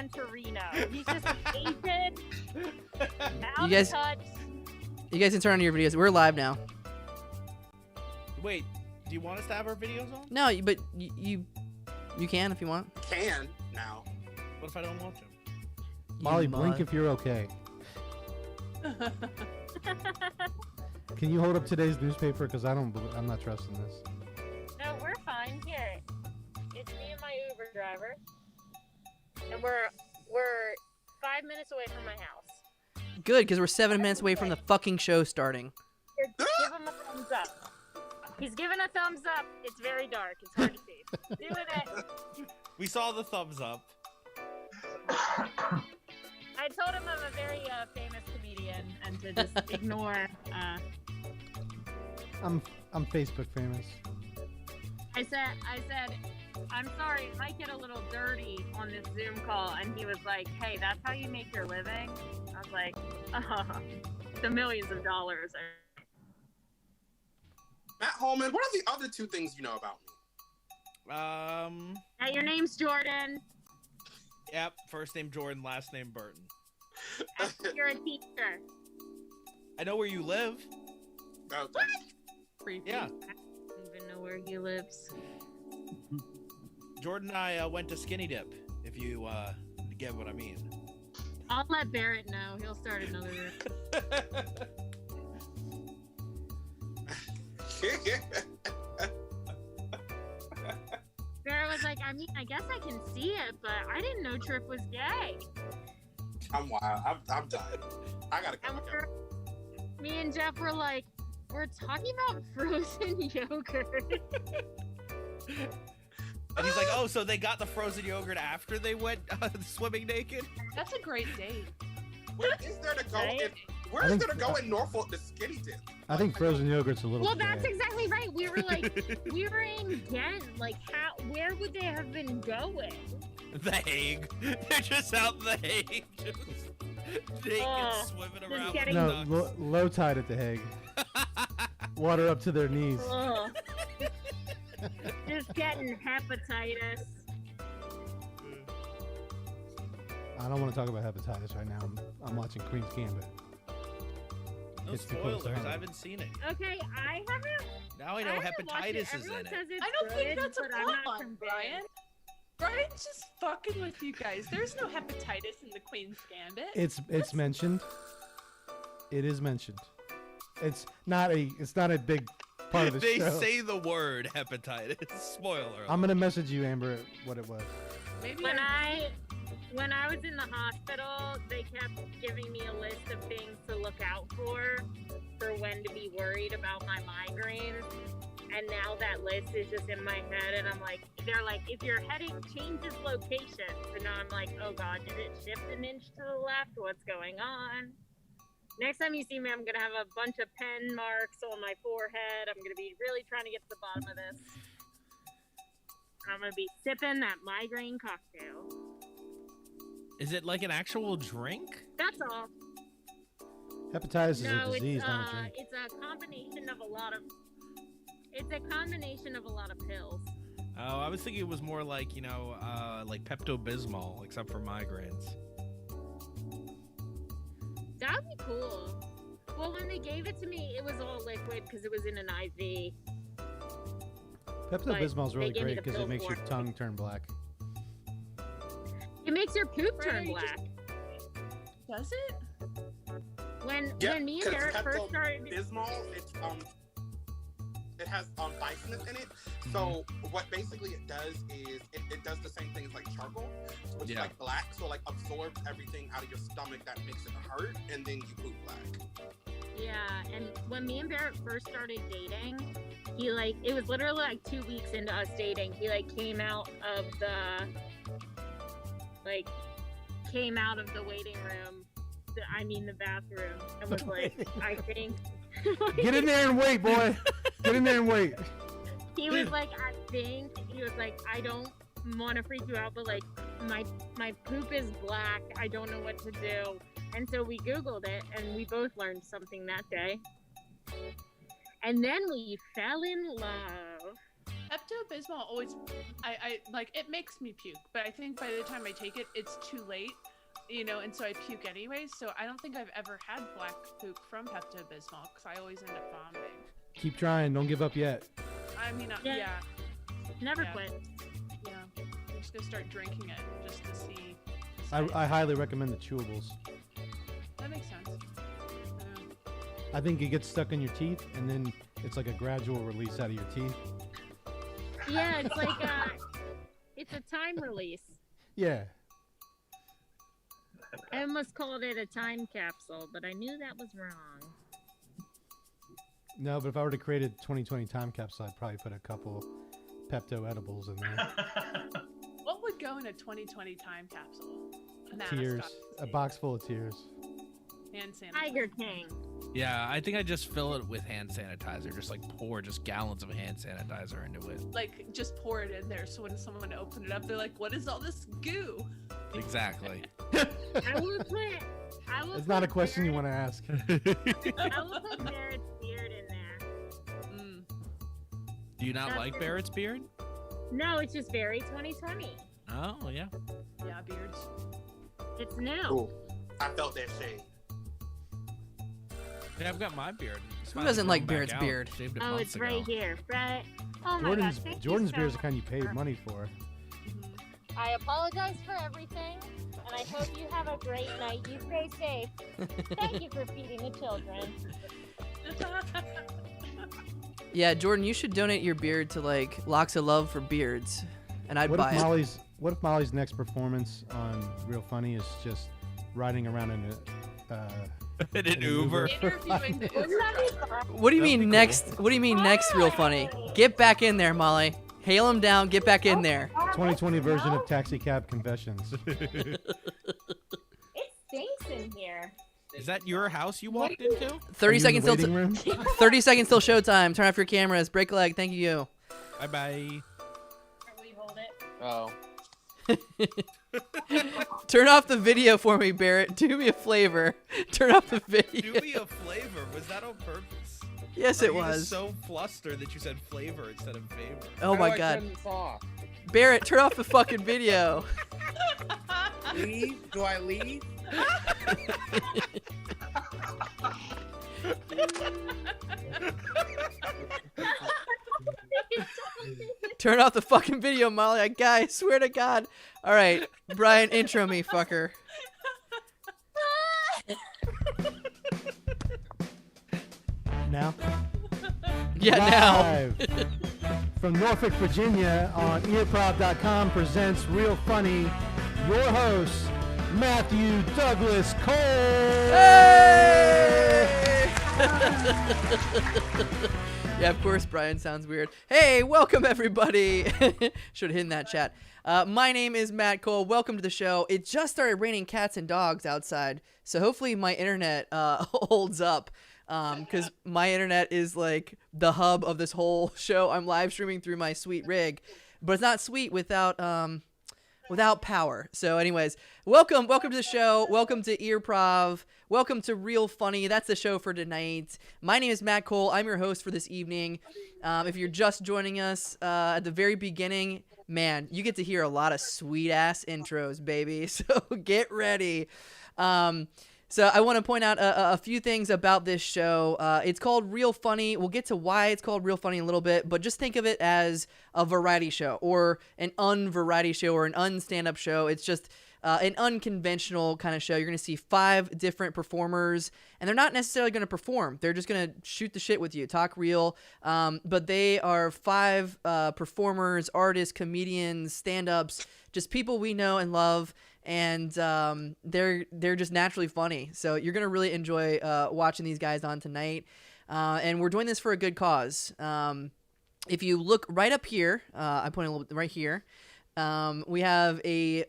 Gran Torino. He's just aged, out You of touch. guys can turn on your videos. We're live now. Wait, do you want us to have our videos on? No, but you can if you want. Can now. What if I don't watch them? Molly, blink if you're okay. Can you hold up today's newspaper? Because I'm not trusting this. No, we're fine. Here, it's me and my Uber driver, and we're 5 minutes away from my house. Good, because we're 7 minutes away from the fucking show starting. Give him a thumbs up. He's giving a thumbs up. It's very dark. It's hard to see. Doing it. We saw the thumbs up. I told him I'm a very famous comedian and to just ignore. I'm Facebook famous. I said, I'm sorry, it might get a little dirty on this Zoom call. And he was like, hey, that's how you make your living? I was like, the millions of dollars. Matt Holman, what are the other two things you know about me? Your name's Jordan. Yep, first name Jordan, last name Burton. You're a teacher. I know where you live. Oh, What? Creepy. Yeah. I don't even know where he lives. Jordan and I went to Skinny Dip, if you get what I mean. I'll let Barrett know. He'll start another room. Barrett was like, I mean, I guess I can see it, but I didn't know Trip was gay. I'm wild. I'm done. I gotta come And again. me and Jeff were like, we're talking about frozen yogurt. And he's like, oh, so they got the frozen yogurt after they went swimming naked? That's a great date. Where is there to go? Right? Where is there to go in Norfolk to Skinny Dip? I think frozen yogurt's a little. Well, that's gay. exactly right. We were like, we were in Ghent. Like, where would they have been going? The Hague. They're just out in the Hague, just naked, swimming around. getting- No, with ducks. low tide at the Hague. Water up to their knees. Ugh. Just getting hepatitis. I don't want to talk about hepatitis right now. I'm watching Queen's Gambit. No It's too close to spoilers. home. I haven't seen it. Okay, I haven't. Now I know haven't watched it. hepatitis is Everyone in it. says it's I don't good, think that's a but I'm not plot, convinced. Brian. Brian's just fucking with you guys. There's no hepatitis in the Queen's Gambit. It's mentioned. It is mentioned. It's not a big part of the They show. say the word hepatitis. Spoiler. I'm gonna message you, Amber, what it was. Maybe When I was in the hospital, they kept giving me a list of things to look out for when to be worried about my migraines. And now that list is just in my head, and I'm like, they're like, if your headache changes location. So now I'm like, oh God, did it shift an inch to the left? What's going on? Next time you see me, I'm gonna have a bunch of pen marks on my forehead. I'm gonna be really trying to get to the bottom of this. I'm gonna be sipping that migraine cocktail. Is it like an actual drink? That's all. Hepatitis is No, a disease, it's not a drink. it's a combination of a lot of. It's a combination of a lot of pills. Oh, I was thinking it was more like, you know, like Pepto-Bismol, except for migraines. That would be cool. Well, when they gave it to me, it was all liquid because it was in an IV. Pepto-Bismol is they really gave me great the because pill it makes your form. tongue turn black. It makes your poop Right, turn you black. does it? When Yeah, me and 'cause Eric first started. Pepto-Bismol, it has bicarbonate in it. So what basically it does is it does the same thing as like charcoal, which is Yeah. like black. So like absorbs everything out of your stomach that makes it hurt, and then you poop black. Yeah, and when me and Barrett first started dating, he it was literally like 2 weeks into us dating. He came out of the waiting room. The bathroom, and was like, I think. Get in there and wait, boy. Get in there and wait. He was like, I think. He was like, I don't want to freak you out, but like my poop is black. I don't know what to do. And so we Googled it, and we both learned something that day. And then we fell in love. Pepto-Bismol always, I like, it makes me puke, but I think by the time I take it, it's too late, you know, and so I puke anyways. So I don't think I've ever had black poop from Pepto-Bismol because I always end up vomiting. Keep trying. Don't give up yet. I mean, Yeah. yeah, Never Yeah. quit. yeah. I'm just gonna start drinking it just to see. I highly recommend the chewables. That makes sense. Yeah. I think it gets stuck in your teeth, and then it's like a gradual release out of your teeth. Yeah, it's like it's a time release. Yeah. I almost called it a time capsule, but I knew that was wrong. No, but if I were to create a 2020 time capsule, I'd probably put a couple Pepto edibles in there. What would go in a 2020 time capsule? Mask, Tears. A obviously. box full of tears. Hand sanitizer. Tiger King. Yeah, I think I just fill it with hand sanitizer. Just like pour just gallons of hand sanitizer into it. Like, just pour it in there so when someone open it up, they're like, what is all this goo? Exactly. I will put. It's not a question you want to ask. I will put Barrett's beard in there. Mm. Do you not That's like it. Barrett's beard? No, it's just very 2020. Oh, yeah. Yeah, beards. It's new. Ooh, I felt that shade. Yeah, I've got my beard. It's Who finally doesn't like grown back Barrett's out. beard? Shaved it Oh, months it's ago. right here. Right. Oh my Jordan's gosh. Thank Jordan's you beer is so the kind you paid much. money for. Mhm. I apologize for everything, and I hope you have a great night. You stay safe. Thank you for feeding the children. Yeah, Jordan, you should donate your beard to like Locks of Love for Beards, and I'd What buy if it. Molly's next performance on Real Funny is just riding around in In an Uber. Interviewing the Wouldn't that be fun? What do you That'd mean be cool. next? What do you mean next? Real funny. Get back in there, Molly. Hail him down. Get back in there. 2020 version of Taxi Cab Confessions. It stinks in here. Is that your house you walked into? 30 seconds till. waiting room? 30 seconds till showtime. Turn off your cameras. Break a leg. Thank you. Bye bye. We hold it. Oh. Turn off the video for me, Barrett. Do me a flavor. Turn off the video. Do me a flavor. Was that on purpose? Yes, Or it you was. just so flustered that you said flavor instead of favor. Oh How my do I god. turn this off? Barrett, turn off the fucking video. Leave? Do I leave? Turn off the fucking video, Molly. I swear to God. All right, Brian, intro me, fucker. Now? Yeah, now. Live from Norfolk, Virginia on Earprov.com presents Real Funny. Your host, Matthew Douglas Cole. Hey! Yeah, of course, Brian sounds weird. Hey, welcome everybody. Should have hit in that chat. My name is Matt Cole. Welcome to the show. It just started raining cats and dogs outside, so hopefully my internet holds up. Because my internet is like the hub of this whole show. I'm live streaming through my sweet rig, but it's not sweet without power. So anyways, welcome to the show. Welcome to Earprov. Welcome to Real Funny. That's the show for tonight. My name is Matt Cole. I'm your host for this evening. If you're just joining us at the very beginning, man, you get to hear a lot of sweet ass intros, baby. So get ready. So I want to point out a few things about this show. It's called Real Funny. We'll get to why it's called Real Funny in a little bit, but just think of it as a variety show or an unvariety show or an un-stand-up show. It's just an unconventional kind of show. You're going to see 5 different performers, and they're not necessarily going to perform. They're just going to shoot the shit with you, talk real. But they are 5 performers, artists, comedians, stand-ups, just people we know and love. And they're just naturally funny. So you're going to really enjoy watching these guys on tonight. And we're doing this for a good cause. If you look right up here, I'm pointing a little bit right here. We have a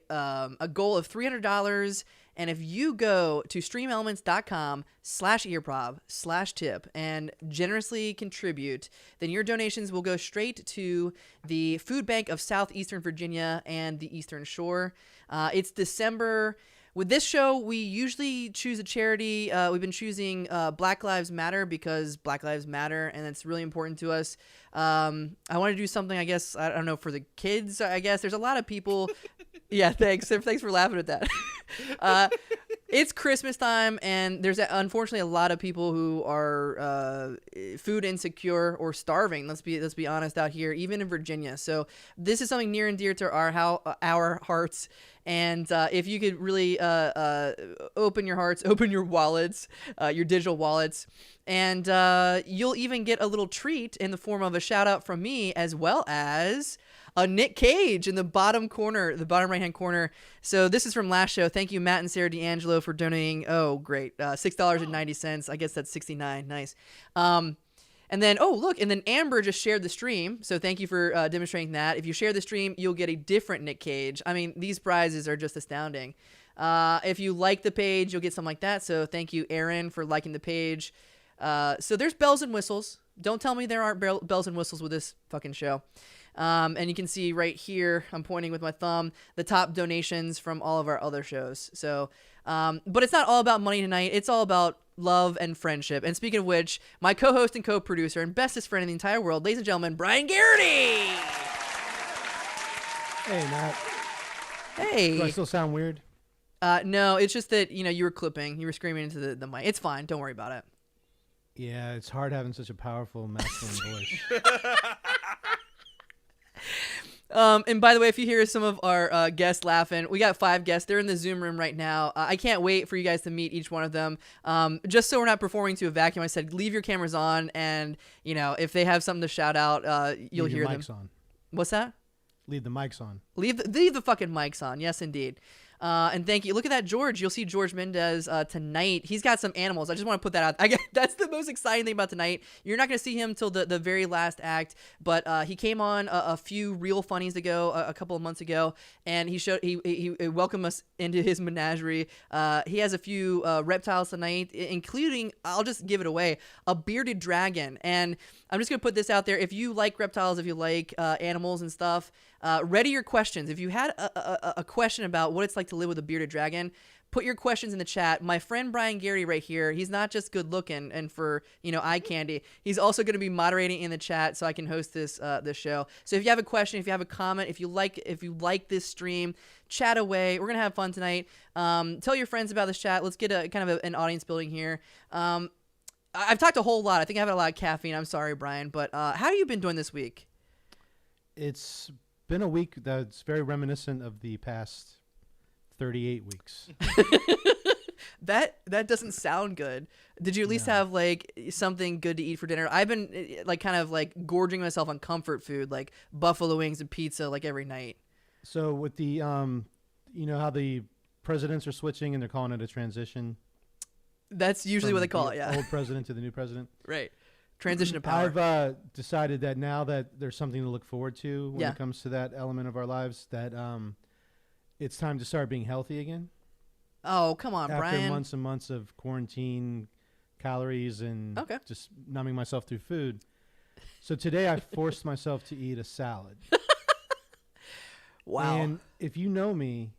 goal of $300. And if you go to streamelements.com/earprov/tip and generously contribute, then your donations will go straight to the Food Bank of Southeastern Virginia and the Eastern Shore. It's December. With this show, we usually choose a charity. We've been choosing Black Lives Matter because Black Lives Matter, and it's really important to us. I want to do something, I guess, I don't know, for the kids, I guess. There's a lot of people. Yeah, thanks. Thanks for laughing at that. It's Christmas time, and there's unfortunately a lot of people who are food insecure or starving. Let's be honest out here, even in Virginia. So this is something near and dear to our hearts. And if you could really open your hearts, open your wallets, your digital wallets, and you'll even get a little treat in the form of a shout out from me, as well as a Nick Cage in the bottom corner, the bottom right-hand corner. So this is from last show. Thank you, Matt and Sarah D'Angelo, for donating. Oh, great. $6.90. I guess that's $69. Nice. And then, oh, look, and then Amber just shared the stream. So thank you for demonstrating that. If you share the stream, you'll get a different Nick Cage. I mean, these prizes are just astounding. If you like the page, you'll get something like that. So thank you, Aaron, for liking the page. So there's bells and whistles. Don't tell me there aren't bells and whistles with this fucking show. And you can see right here, I'm pointing with my thumb, the top donations from all of our other shows. So, but it's not all about money tonight. It's all about love and friendship. And speaking of which, my co-host and co-producer and bestest friend in the entire world, ladies and gentlemen, Brian Garraty. Hey, Matt. Hey. Do I still sound weird? No, it's just that, you were clipping. You were screaming into the mic. It's fine. Don't worry about it. Yeah, it's hard having such a powerful masculine voice. And by the way, if you hear some of our guests laughing, we got 5 guests. They're in the Zoom room right now. I can't wait for you guys to meet each one of them. Just so we're not performing to a vacuum, I said leave your cameras on, and if they have something to shout out, you'll hear them. Mics on. What's that? Leave the mics on. Leave the fucking mics on. Yes, indeed. And thank you. Look at that, George. You'll see Jorge Mendez tonight. He's got some animals. I just want to put that out. That's the most exciting thing about tonight. You're not going to see him till the very last act, but he came on a few real funnies ago, a couple of months ago, and he welcomed us into his menagerie. He has a few reptiles tonight, including, I'll just give it away, a bearded dragon. And I'm just going to put this out there. If you like reptiles, if you like animals and stuff, ready your questions. If you had a question about what it's like to live with a bearded dragon, put your questions in the chat. My friend Brian Garraty right here, he's not just good looking and for eye candy. He's also going to be moderating in the chat so I can host this show. So if you have a question, if you have a comment, if you like this stream, chat away. We're gonna have fun tonight. Tell your friends about this chat. Let's get a kind of an audience building here. I've talked a whole lot. I think I've had a lot of caffeine. I'm sorry, Brian, but how have you been doing this week? It's been a week that's very reminiscent of the past 38 weeks. That doesn't sound good. Did you at least have something good to eat for dinner? I've been kind of gorging myself on comfort food, like buffalo wings and pizza, every night. So with the how the presidents are switching and they're calling it a transition. That's usually what they call it, yeah. Old president to the new president. Right. Transition of power. I've decided that now that there's something to look forward to when it comes to that element of our lives, that it's time to start being healthy again. Oh, come on, Brian. After months and months of quarantine, calories, and just numbing myself through food. So today I forced myself to eat a salad. Wow. And if you know me,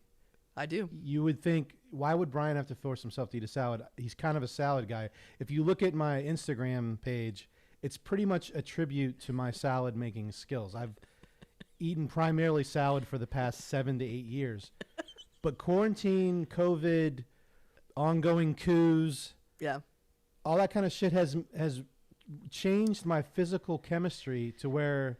I do. You would think, why would Brian have to force himself to eat a salad? He's kind of a salad guy. If you look at my Instagram page, it's pretty much a tribute to my salad making skills. I've eaten primarily salad for the past 7 to 8 years. But quarantine, COVID, ongoing coups, all that kind of shit has changed my physical chemistry to where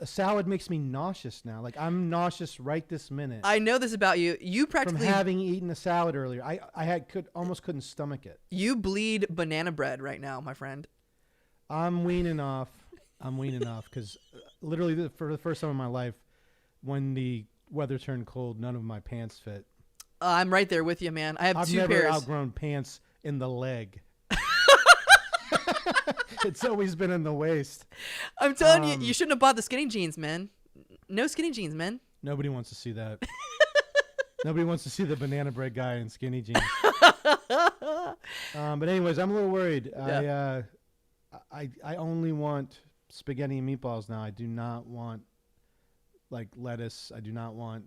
a salad makes me nauseous now. I'm nauseous right this minute. I know this about you. You practically, from having eaten a salad earlier, I almost couldn't stomach it. You bleed banana bread right now, my friend. I'm weaning off because literally for the first time in my life, when the weather turned cold, none of my pants fit. I'm right there with you, man. I have I've 2 never pairs. outgrown pants in the leg. It's always been in the waist. I'm telling you, you shouldn't have bought the skinny jeans, man. No skinny jeans, man. Nobody wants to see that. Nobody wants to see the banana bread guy in skinny jeans. But anyways, I'm a little worried. Yeah. I only want spaghetti and meatballs now. I do not want lettuce. I do not want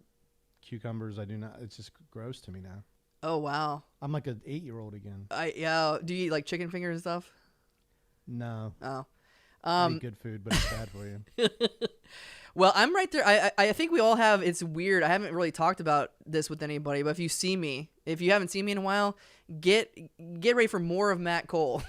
cucumbers. I do not. It's just gross to me now. Oh wow. I'm like an 8-year-old again. Do you eat like chicken fingers and stuff? No. Oh. I eat good food, but it's bad for you. Well, I'm right there. I think we all have. It's weird. I haven't really talked about this with anybody, but if you haven't seen me in a while, get ready for more of Matt Cole.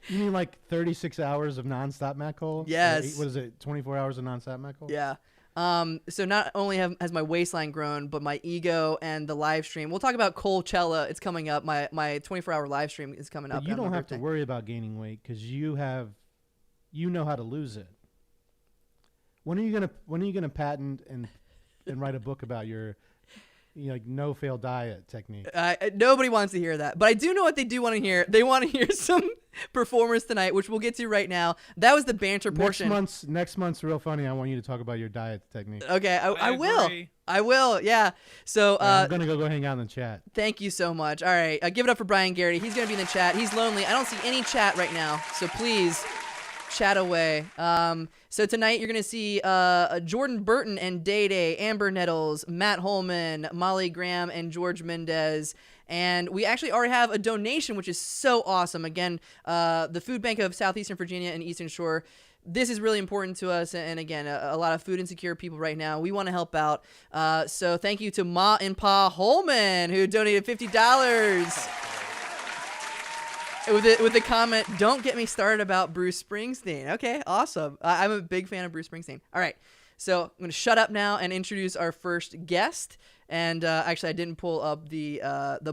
You mean like 36 hours of nonstop Matt Cole? Yes. What is it? 24 hours of nonstop Matt Cole? Yeah. So not only has my waistline grown, but my ego and the live stream. We'll talk about Coachella. It's coming up. My 24-hour live stream is coming up. But you don't have to worry about gaining weight because you know how to lose it. When are you gonna patent and write a book about your like no fail diet technique? Nobody wants to hear that, but I do know what they do want to hear. They want to hear some performers tonight, which we'll get to right now. That was the banter portion. Next month's real funny. I want you to talk about your diet technique. Okay, I will. agree. I will. Yeah. So I'm gonna go hang out in the chat. Thank you so much. All right, give it up for Brian Garraty. He's gonna be in the chat. He's lonely. I don't see any chat right now, so please chat away. So tonight you're gonna see Jordan Burton and Day Day, Amber Nettles, Matt Holman, Molly Graham, and Jorge Mendez. And we actually already have a donation, which is so awesome. Again, the Food Bank of Southeastern Virginia and Eastern Shore. This is really important to us, and again, a lot of food insecure people right now. We want to help out. So thank you to Ma and Pa Holman, who donated $50. With the comment, don't get me started about Bruce Springsteen. Okay, awesome. I'm a big fan of Bruce Springsteen. All right, so I'm going to shut up now and introduce our first guest. And actually, I didn't pull up the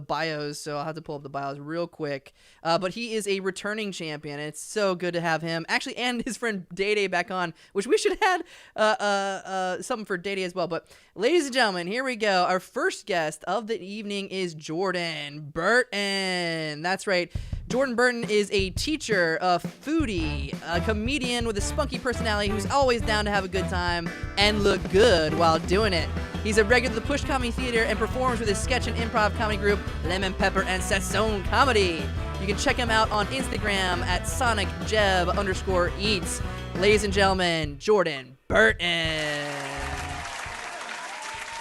bios, so I'll have to pull up the bios real quick. But he is a returning champion, and it's so good to have him. Actually, and his friend Day Day back on, which we should have had something for Day Day as well. But ladies and gentlemen, here we go. Our first guest of the evening is Jordan Burton. That's right. Jordan Burton is a teacher, a foodie, a comedian with a spunky personality who's always down to have a good time and look good while doing it. He's a regular at the Push Comedy Theater and performs with his sketch and improv comedy group, Lemon Pepper and Sazon Comedy. You can check him out on Instagram at SonicJeb_eats. Ladies and gentlemen, Jordan Burton.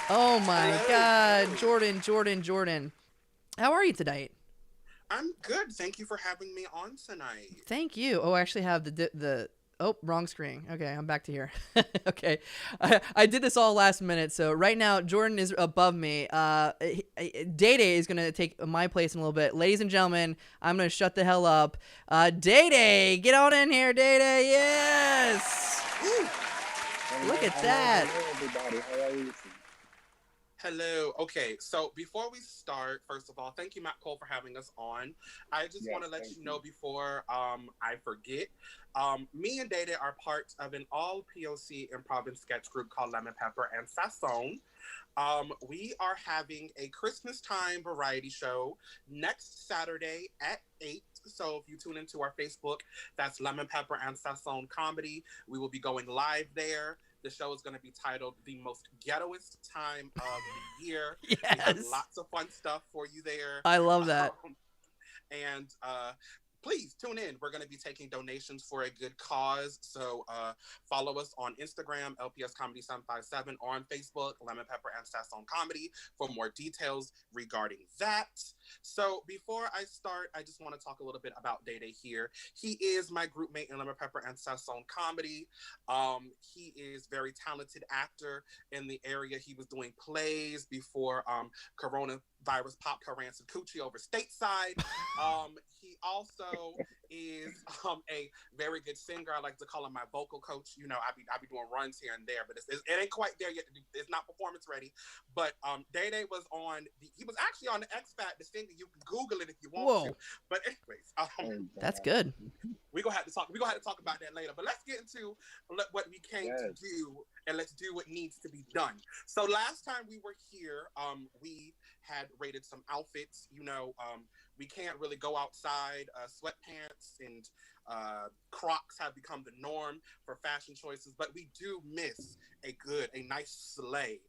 Oh my God, Jordan. How are you tonight? I'm good. Thank you for having me on tonight. Thank you. Oh, I actually have oh, wrong screen. Okay, I'm back to here. Okay. I did this all last minute, so right now Jordan is above me. Day Day is going to take my place in a little bit. Ladies and gentlemen, I'm going to shut the hell up. Day Day, get on in here, Day Day. Yes! Look at that. Hello, everybody. How are you? Hello. Okay, so before we start, first of all, thank you, Matt Cole, for having us on. I just want to let you know before I forget, me and Day Day are part of an all-POC improv and sketch group called Lemon Pepper and Sazon. We are having a Christmas time variety show next Saturday at 8. So if you tune into our Facebook, that's Lemon Pepper and Sazon Comedy. We will be going live there. The show is going to be titled The Most Ghettoest Time of the Year. Yes. We have lots of fun stuff for you there. I love that. And please tune in. We're going to be taking donations for a good cause. So follow us on Instagram, LPS Comedy 757, or on Facebook, Lemon Pepper and Sazon Comedy, for more details regarding that. So before I start, I just want to talk a little bit about Day Day here. He is my group mate in Lemon Pepper and Sazon Comedy. He is a very talented actor in the area. He was doing plays before coronavirus popped her rancid coochie over stateside. He also is a very good singer. I like to call him my vocal coach. You know, I be doing runs here and there, but it ain't quite there yet. It's not performance ready. But Day Day was he was actually on the X Factor singer. You can Google it if you want to. But anyways, that's good. We're gonna have to talk about that later. But let's get into what we came to do, and let's do what needs to be done. So last time we were here, we had rated some outfits. You know, we can't really go outside sweatpants and Crocs have become the norm for fashion choices, but we do miss a nice sleigh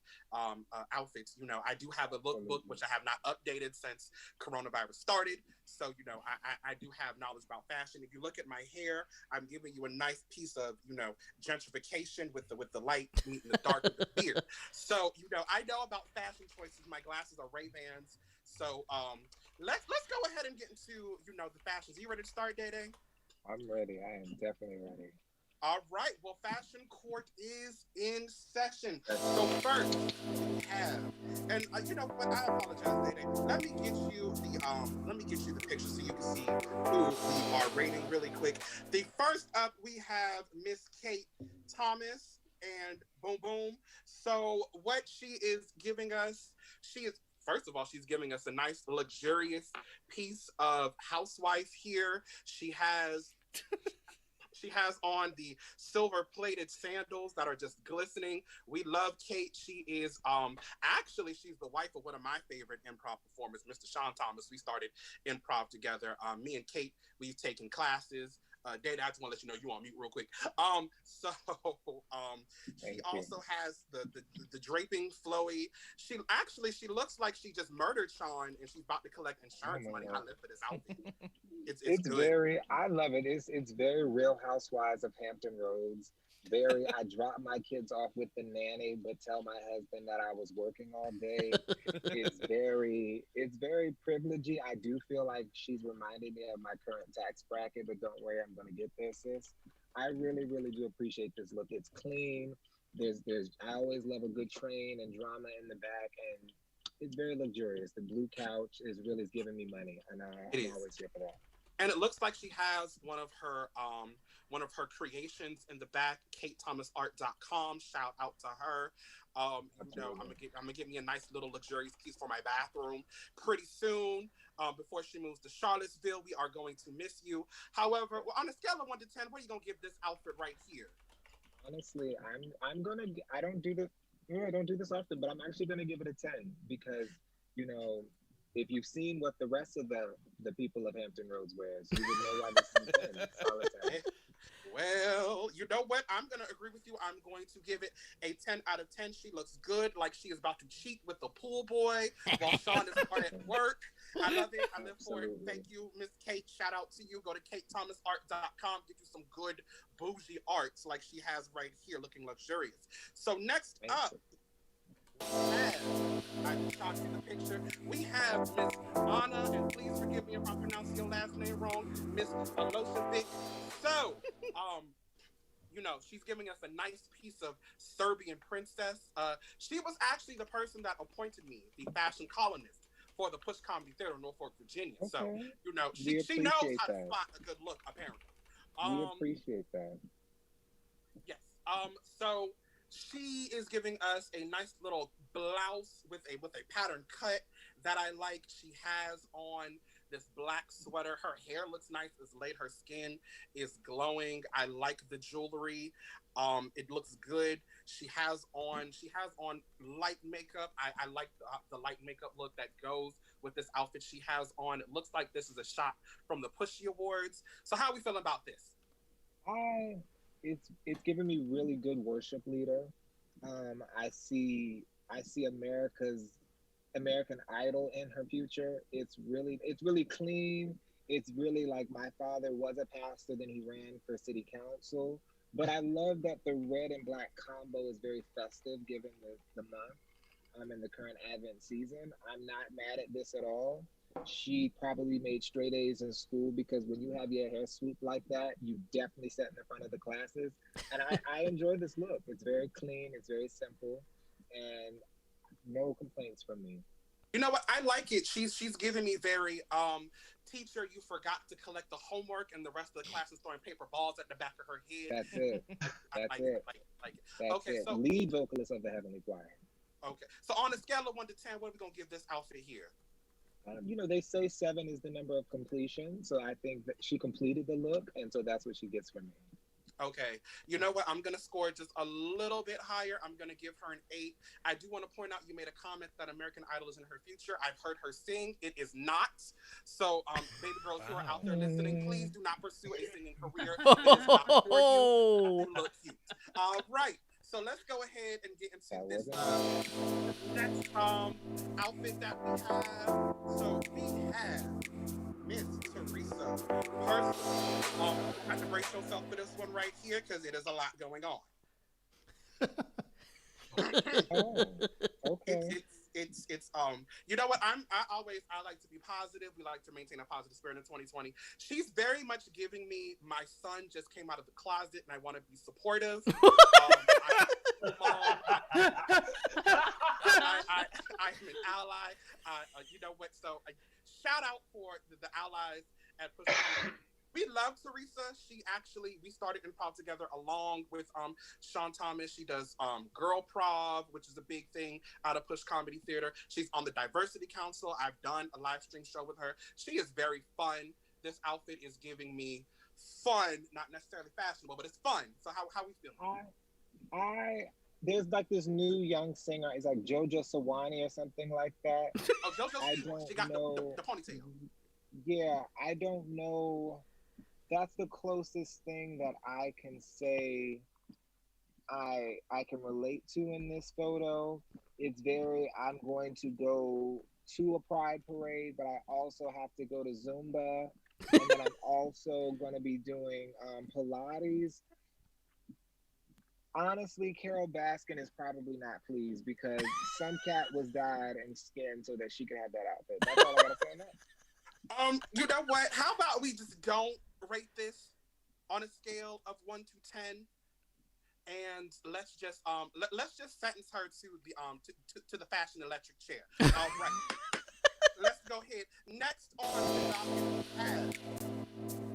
outfits. You know, I do have a lookbook which I have not updated since coronavirus started. So, you know, I do have knowledge about fashion. If you look at my hair, I'm giving you a nice piece of, you know, gentrification with the light meeting the dark with the beard. So, you know, I know about fashion choices. My glasses are Ray-Bans. So let's go ahead and get into, you know, the fashions. Are you ready to start, Day Day? I'm ready. I am definitely ready. All right. Well, Fashion Court is in session. So first, we have, and you know what? I apologize, Day Day. Let me get you the picture so you can see who we are rating really quick. The first up, we have Miss Kate Thomas and Boom Boom. So what she is giving us, first of all, she's giving us a nice, luxurious piece of housewife here. She has on the silver-plated sandals that are just glistening. We love Kate. She is actually she's the wife of one of my favorite improv performers, Mr. Sean Thomas. We started improv together. Me and Kate, we've taken classes. Data, I just want to let you know you on mute real quick. She also has the draping flowy. She looks like she just murdered Sean and she's about to collect insurance money. I live for this outfit. It's good. Very, I love it. It's very Real Housewives of Hampton Roads. Very, I drop my kids off with the nanny, but tell my husband that I was working all day. It's very privilegey. I do feel like she's reminding me of my current tax bracket, but don't worry, I'm gonna get there, sis. I really, really do appreciate this look. It's clean. I always love a good train and drama in the back, and it's very luxurious. The blue couch is really giving me money, and I'm always here for that. And it looks like she has one of her creations in the back, KateThomasArt.com. Shout out to her. You know, I'm gonna get me a nice little luxurious piece for my bathroom pretty soon. Before she moves to Charlottesville, we are going to miss you. However, on a scale of 1 to 10, what are you gonna give this outfit right here? Honestly, I don't do this often, but I'm actually gonna give it a 10 because, you know, if you've seen what the rest of the people of Hampton Roads wears, you would know why this is 10. Solid 10. Well, you know what? I'm going to agree with you. I'm going to give it a 10 out of 10. She looks good, like she is about to cheat with the pool boy while Sean is hard at work. I love it. I live for it. Thank you, Miss Kate. Shout out to you. Go to KateThomasArt.com. Get you some good bougie arts like she has right here, looking luxurious. So next up, I'm showing you the picture. We have Miss Anna, and please forgive me if I pronounce your last name wrong, Miss Milosevic. So, you know, she's giving us a nice piece of Serbian princess. She was actually the person that appointed me the fashion columnist for the Push Comedy Theater in Norfolk, Virginia. Okay. So, you know, she knows how to spot a good look, apparently. We appreciate that. Yes. So she is giving us a nice little blouse with a pattern cut that I like. She has on this black sweater. Her hair looks nice. It's laid. Her skin is glowing. I like the jewelry. It looks good. She has on light makeup. I like the light makeup look that goes with this outfit she has on. It looks like this is a shot from the Pushy Awards. So how are we feeling about this? It's giving me really good worship leader. I see American Idol in her future. It's really clean. It's really like my father was a pastor, then he ran for city council. But I love that the red and black combo is very festive given the month. In the current Advent season. I'm not mad at this at all. She probably made straight A's in school because when you have your hair swooped like that, you definitely sat in the front of the classes. And I enjoy this look. It's very clean. It's very simple. And no complaints from me. You know what? I like it. She's giving me very teacher, you forgot to collect the homework and the rest of the class is throwing paper balls at the back of her head. That's it. That's it. That's okay, it. So lead vocalist of the Heavenly Choir. Okay. So on a scale of 1 to 10, what are we gonna give this outfit here? You know, they say 7 is the number of completion, so I think that she completed the look, and so that's what she gets from me. Okay. You know what? I'm going to score just a little bit higher. I'm going to give her an 8. I do want to point out you made a comment that American Idol is in her future. I've heard her sing. It is not. So, baby girls who are out there listening, please do not pursue a singing career. It is not for you. You look cute. All right. So let's go ahead and get into this next outfit that we have. So we have Miss Teresa Person. You have to brace yourself for this one right here because it is a lot going on. Okay. It's you know what, I like to be positive. We like to maintain a positive spirit in 2020. She's very much giving me, my son just came out of the closet and I want to be supportive. I'm an ally. You know what, so shout out for the allies at Push Comedy. We love Teresa. We started improv together along with Sean Thomas. She does Girlprov, which is a big thing out of Push Comedy Theater. She's on the Diversity Council. I've done a live stream show with her. She is very fun. This outfit is giving me fun, not necessarily fashionable, but it's fun. So how we feeling? There's like this new young singer. It's like Jojo Sawani or something like that. Oh, Jojo, she got the ponytail. Yeah, I don't know. That's the closest thing that I can say I can relate to in this photo. It's I'm going to go to a pride parade, but I also have to go to Zumba. And then I'm also going to be doing Pilates. Honestly, Carol Baskin is probably not pleased because some cat was dyed and skinned so that she could have that outfit. That's all I gotta say on that. You know what? How about we just don't rate this on a scale of 1 to 10, and let's just sentence her to the to the fashion electric chair. All right. Let's go ahead. Next on the docket, we have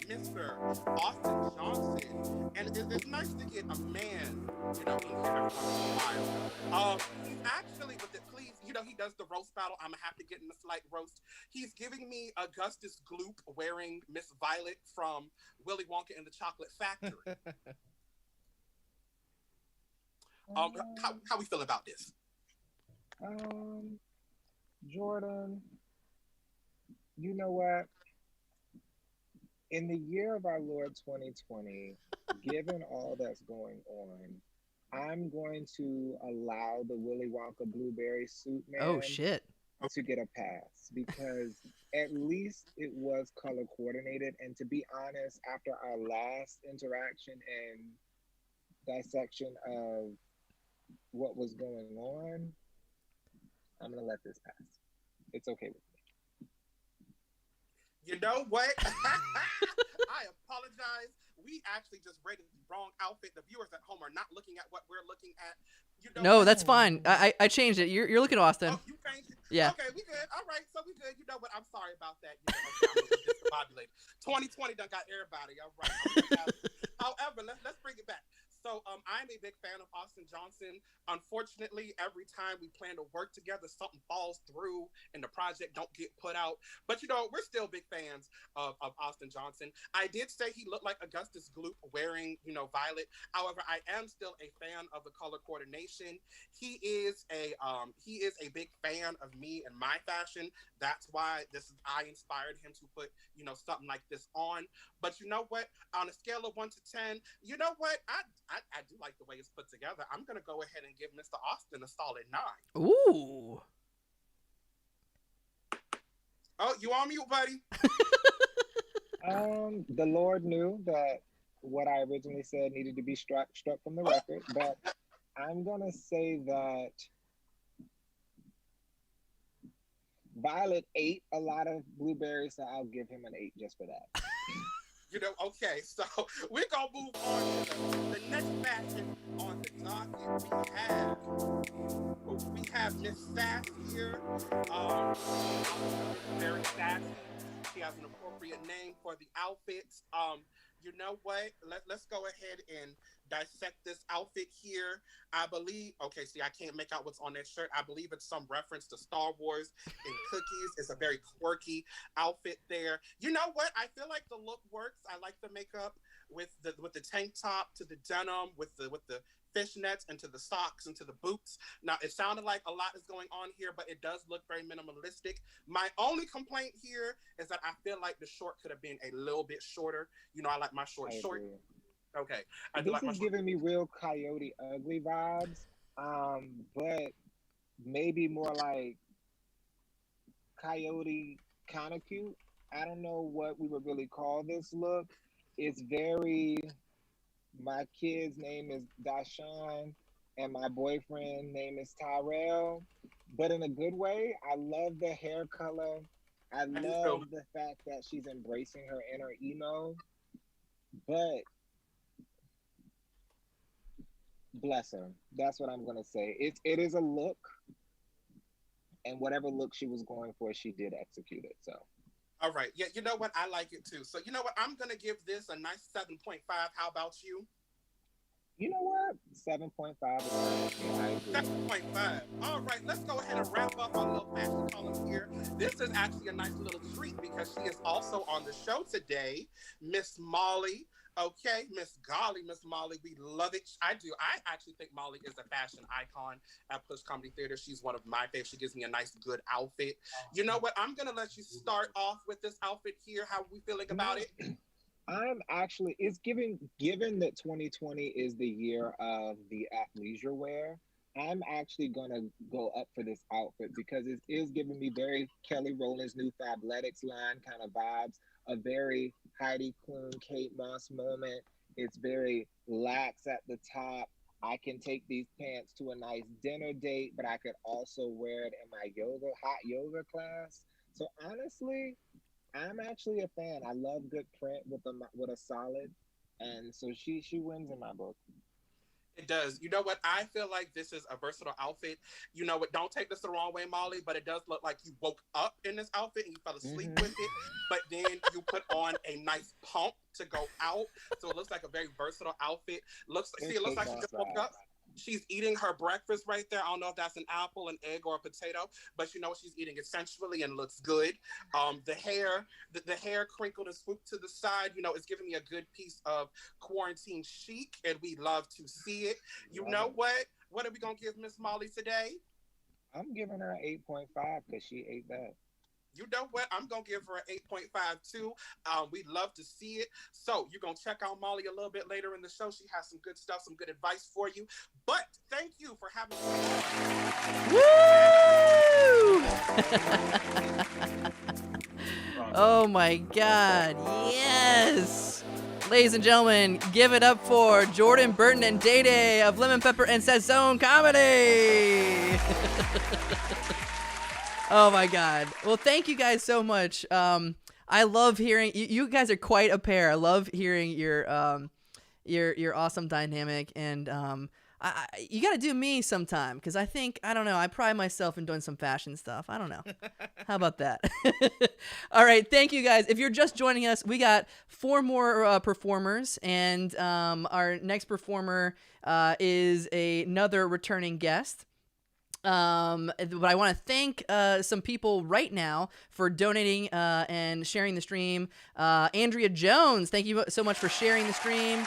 Mr. Austin Johnson. And it's nice to get a man, in here every once in a while. He's actually, please, he does the roast battle. I'm going to have to get in a slight roast. He's giving me Augustus Gloop wearing Miss Violet from Willy Wonka and the Chocolate Factory. How we feel about this? Jordan, you know what? In the year of our Lord 2020, given all that's going on, I'm going to allow the Willy Wonka Blueberry Suit Man to get a pass because at least it was color coordinated. And to be honest, after our last interaction and dissection of what was going on, I'm going to let this pass. It's okay with me. You know what? I apologize. We actually just rated the wrong outfit. The viewers at home are not looking at what we're looking at. No, that's fine. I changed it. You're looking Austin. Oh, you changed it? Yeah. Okay, we good. All right, so we good. You know what? I'm sorry about that. I'm a little discombobulated. 2020 done got everybody. All right. However, let's bring it back. So I'm a big fan of Austin Johnson. Unfortunately, every time we plan to work together, something falls through and the project don't get put out. But we're still big fans of Austin Johnson. I did say he looked like Augustus Gloop wearing, Violet. However, I am still a fan of the color coordination. He is a big fan of me and my fashion. That's why I inspired him to put, something like this on. But you know what? On a scale of 1 to 10, you know what? I do like the way it's put together. I'm going to go ahead and give Mr. Austin a solid 9. Ooh. Oh, you on mute, buddy? The Lord knew that what I originally said needed to be struck from the record, but I'm going to say that Violet ate a lot of blueberries, so I'll give him an 8 just for that. Okay, so we're going to move on to the next fashion on the docket. We have Miss Sass here. Very sassy. She has an appropriate name for the outfits. You know what? Let's go ahead and dissect this outfit here. I believe, I can't make out what's on that shirt. I believe it's some reference to Star Wars and cookies. It's a very quirky outfit there. You know what? I feel like the look works. I like the makeup. with the tank top to the denim, with the fishnets and to the socks and to the boots. Now, it sounded like a lot is going on here, but it does look very minimalistic. My only complaint here is that I feel like the short could have been a little bit shorter. You know, I like my short short. Okay. This is giving me real Coyote Ugly vibes, but maybe more like Coyote kind of cute. I don't know what we would really call this look. It's very, my kid's name is Dashawn and my boyfriend name is Tyrell, but in a good way. I love the hair color. I love the fact that she's embracing her inner emo, but bless her. That's what I'm going to say. It is a look, and whatever look she was going for, she did execute it. So. All right. Yeah, you know what? I like it too. So, you know what? I'm going to give this a nice 7.5. How about you? You know what? 7.5 is I agree. 7.5. All right, let's go ahead and wrap up our little fashion column here. This is actually a nice little treat because she is also on the show today, Miss Molly. Okay, Miss Golly, Miss Molly, we love it. I do. I actually think Molly is a fashion icon at Push Comedy Theater. She's one of my favorites. She gives me a nice, good outfit. You know what? I'm going to let you start off with this outfit here. How are we feeling about it? I'm actually, it's given that 2020 is the year of the athleisure wear, I'm actually going to go up for this outfit because it is giving me very Kelly Rowland's new Fabletics line kind of vibes, a very Heidi Klum, Kate Moss moment. It's very lax at the top. I can take these pants to a nice dinner date, but I could also wear it in my hot yoga class. So honestly, I'm actually a fan. I love good print with a solid, and so she wins in my book. It does. You know what? I feel like this is a versatile outfit. You know what? Don't take this the wrong way, Molly, but it does look like you woke up in this outfit and you fell asleep with it, but then you put on a nice pump to go out. So it looks like a very versatile outfit. It looks like she just woke up. She's eating her breakfast right there. I don't know if that's an apple, an egg, or a potato, but you know she's eating it sensually and looks good. The hair crinkled and swooped to the side. You know, it's giving me a good piece of quarantine chic, and we love to see it. You know what? What are we gonna give Miss Molly today? I'm giving her an 8.5 because she ate that. You know what? I'm going to give her an 8.5 too. We love to see it. So you're going to check out Molly a little bit later in the show. She has some good stuff, some good advice for you. But thank you for having me. Woo! Oh my God. Yes. Ladies and gentlemen, give it up for Jordan, Burton, and Day Day of Lemon Pepper and Sazone Comedy. Oh my God. Well, thank you guys so much. I love hearing you guys are quite a pair. I love hearing your awesome dynamic, and you got to do me sometime because I don't know, I pride myself in doing some fashion stuff. I don't know. How about that? All right, thank you guys. If you're just joining us, we got 4 more performers, and our next performer is another returning guest. But I want to thank some people right now for donating and sharing the stream. Andrea Jones, thank you so much for sharing the stream.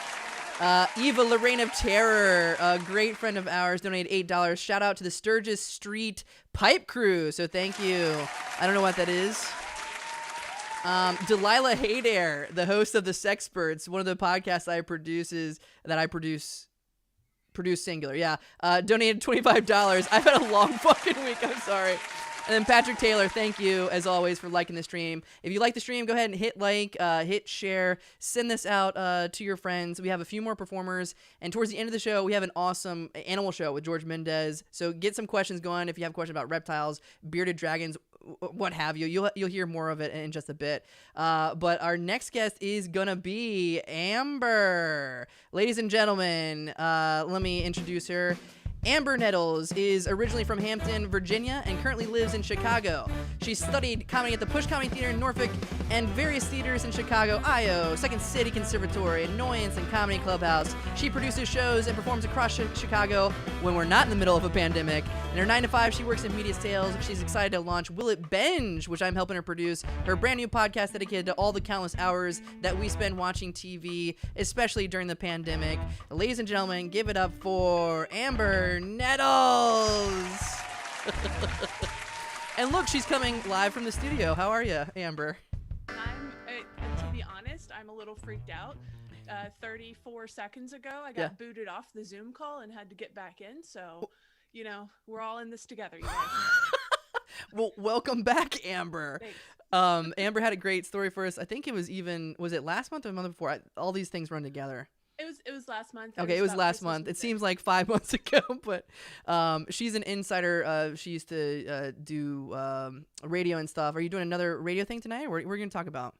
Eva Lorraine of Terror, a great friend of ours, donated $8. Shout out to the Sturgis Street Pipe Crew. So thank you. I don't know what that is. Delilah Haydair, the host of The Sexperts, one of the podcasts I produce singular, yeah. Donated $25. I've had a long fucking week, I'm sorry. And then Patrick Taylor, thank you, as always, for liking the stream. If you like the stream, go ahead and hit like, hit share, send this out to your friends. We have a few more performers, and towards the end of the show, we have an awesome animal show with Jorge Mendez. So get some questions going if you have questions about reptiles, bearded dragons, what have you. You'll hear more of it in just a bit. But our next guest is gonna be Amber. Ladies and gentlemen, let me introduce her. Amber Nettles is originally from Hampton, Virginia, and currently lives in Chicago. She studied comedy at the Push Comedy Theater in Norfolk and various theaters in Chicago, IO, Second City Conservatory, Annoyance, and Comedy Clubhouse. She produces shows and performs across Chicago when we're not in the middle of a pandemic. In her 9 to 5, she works in media sales. She's excited to launch Will It Binge, which I'm helping her produce, her brand new podcast dedicated to all the countless hours that we spend watching TV, especially during the pandemic. Ladies and gentlemen, give it up for Amber Nettles. And look, she's coming live from the studio. How are you, Amber? To be honest, I'm a little freaked out. 34 seconds ago, I got booted off the Zoom call and had to get back in. So, you know, we're all in this together, you guys. Well, welcome back, Amber. Thanks. Amber had a great story for us. I think it was it last month or the month before? All these things run together. It was last month. Okay, it was last month. It seems like 5 months ago, but she's an insider. She used to do radio and stuff. Are you doing another radio thing tonight? We're going to talk about.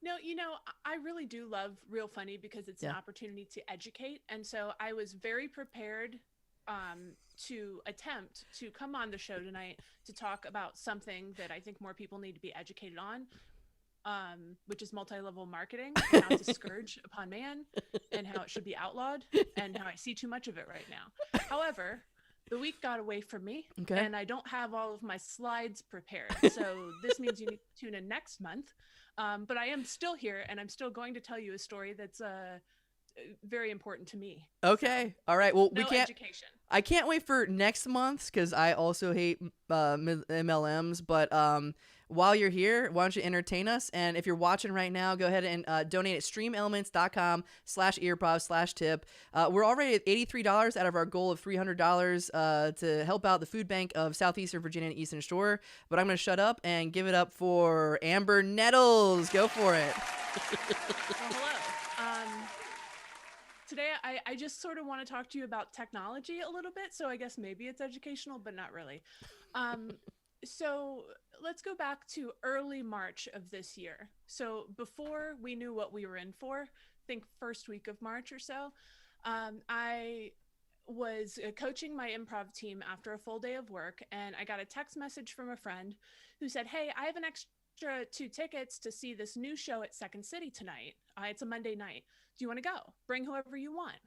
No, you know, I really do love Real Funny because it's an opportunity to educate. And so I was very prepared to attempt to come on the show tonight to talk about something that I think more people need to be educated on, which is multi-level marketing, and how it's a scourge upon man, and how it should be outlawed, and how I see too much of it right now. However, the week got away from me, and I don't have all of my slides prepared. So this means you need to tune in next month. But I am still here, and I'm still going to tell you a story that's very important to me. Okay. All right. Well, no education. I can't wait for next month's because I also hate MLMs. But while you're here, why don't you entertain us? And if you're watching right now, go ahead and donate at streamelements.com/earprov/tip. We're already at $83 out of our goal of $300 to help out the food bank of Southeastern Virginia and Eastern Shore. But I'm going to shut up and give it up for Amber Nettles. Go for it. Well, hello. Today, I just sort of want to talk to you about technology a little bit. So I guess maybe it's educational, but not really. So let's go back to early March of this year. So before we knew what we were in for, I think first week of March or so, I was coaching my improv team after a full day of work. And I got a text message from a friend who said, "Hey, I have an extra 2 tickets to see this new show at Second City tonight. It's a Monday night. Do you want to go? Bring whoever you want."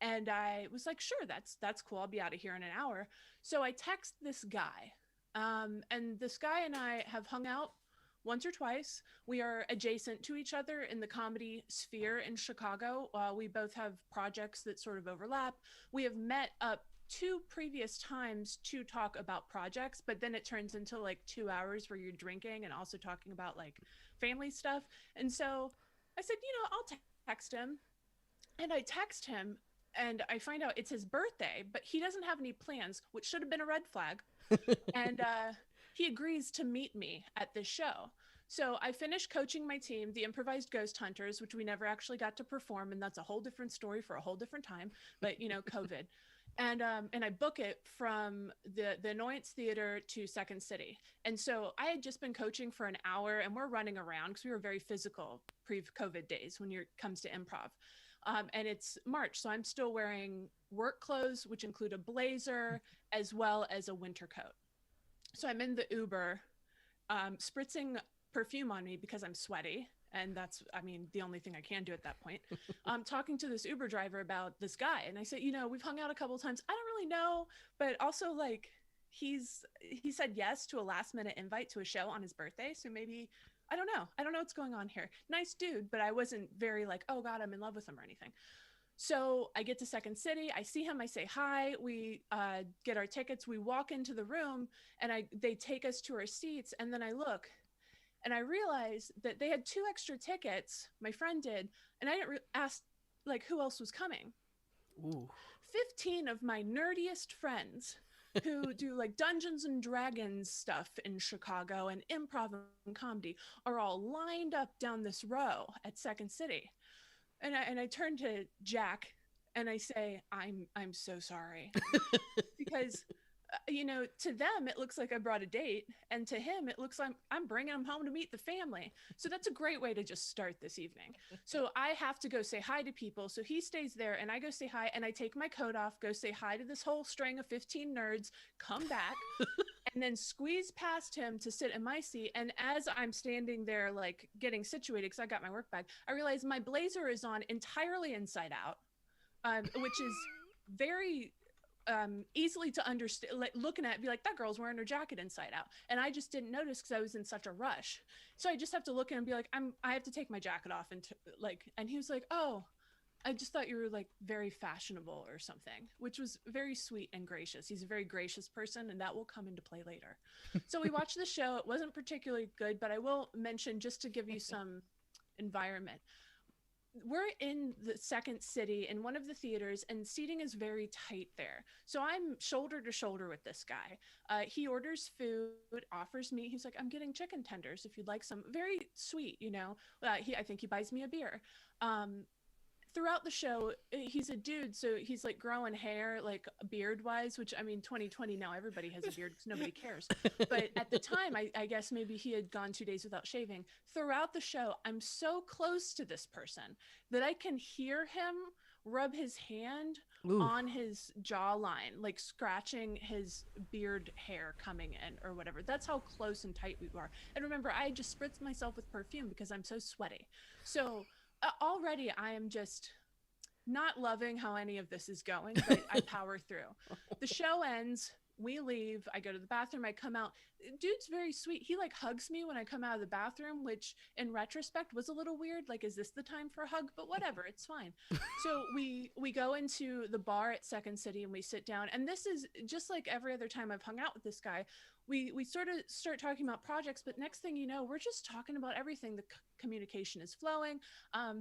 And I was like, "Sure, that's cool. I'll be out of here in an hour." So I text this guy. And this guy and I have hung out once or twice. We are adjacent to each other in the comedy sphere in Chicago. We both have projects that sort of overlap. We have met up 2 previous times to talk about projects, but then it turns into like 2 hours where you're drinking and also talking about like family stuff. And so I said, I'll text him. And I text him and I find out it's his birthday, but he doesn't have any plans, which should have been a red flag. And he agrees to meet me at this show. So I finished coaching my team, the Improvised Ghost Hunters, which we never actually got to perform. And that's a whole different story for a whole different time. But, COVID. And I book it from the Annoyance Theater to Second City. And so I had just been coaching for an hour, and we're running around because we were very physical pre-COVID days when it comes to improv. And it's March, so I'm still wearing work clothes, which include a blazer as well as a winter coat. So I'm in the Uber, spritzing perfume on me because I'm sweaty. And that's, the only thing I can do at that point. I'm talking to this Uber driver about this guy. And I said, we've hung out a couple of times. I don't really know, but also like he said yes to a last minute invite to a show on his birthday. So maybe, I don't know what's going on here. Nice dude, but I wasn't very like, oh God, I'm in love with him or anything. So I get to Second City, I see him, I say hi, we get our tickets, we walk into the room and they take us to our seats. And then I look and I realize that they had 2 extra tickets, my friend did, and I didn't ask like who else was coming. Ooh. 15 of my nerdiest friends who do like Dungeons and Dragons stuff in Chicago and improv and comedy are all lined up down this row at Second City. And I turn to Jack and I say, I'm so sorry. Because to them, it looks like I brought a date. And to him, it looks like I'm bringing him home to meet the family. So that's a great way to just start this evening. So I have to go say hi to people. So he stays there and I go say hi and I take my coat off, go say hi to this whole string of 15 nerds, come back and then squeeze past him to sit in my seat. And as I'm standing there, like getting situated, because I got my work bag, I realize my blazer is on entirely inside out, which is very easily to understand, like looking at it, be like, that girl's wearing her jacket inside out. And I just didn't notice because I was in such a rush. So I just have to look at him and be like, I have to take my jacket off. And he was like, oh, I just thought you were like very fashionable or something, which was very sweet and gracious. He's a very gracious person, and that will come into play later. So we watched the show. It wasn't particularly good, but I will mention, just to give you some environment, we're in the second city in one of the theaters, and seating is very tight there. So I'm shoulder to shoulder with this guy. He orders food, offers me, he's like, I'm getting chicken tenders if you'd like some. Very sweet, I think he buys me a beer. Throughout the show, he's a dude, so he's like growing hair, like beard wise, which, I mean, 2020 now, everybody has a beard because nobody cares. But at the time, I guess maybe he had gone 2 days without shaving. Throughout the show, I'm so close to this person that I can hear him rub his hand on his jawline, like scratching his beard hair coming in or whatever. That's how close and tight we are. And remember, I just spritzed myself with perfume because I'm so sweaty. So already I am just not loving how any of this is going, but I power through. The show ends, we leave, I go to the bathroom, I come out. Dude's very sweet. He like hugs me when I come out of the bathroom, which in retrospect was a little weird. Like, is this the time for a hug? But whatever, it's fine. So we go into the bar at Second City and we sit down. And this is just like every other time I've hung out with this guy. We sort of start talking about projects, but next thing you know, we're just talking about everything. The communication is flowing. A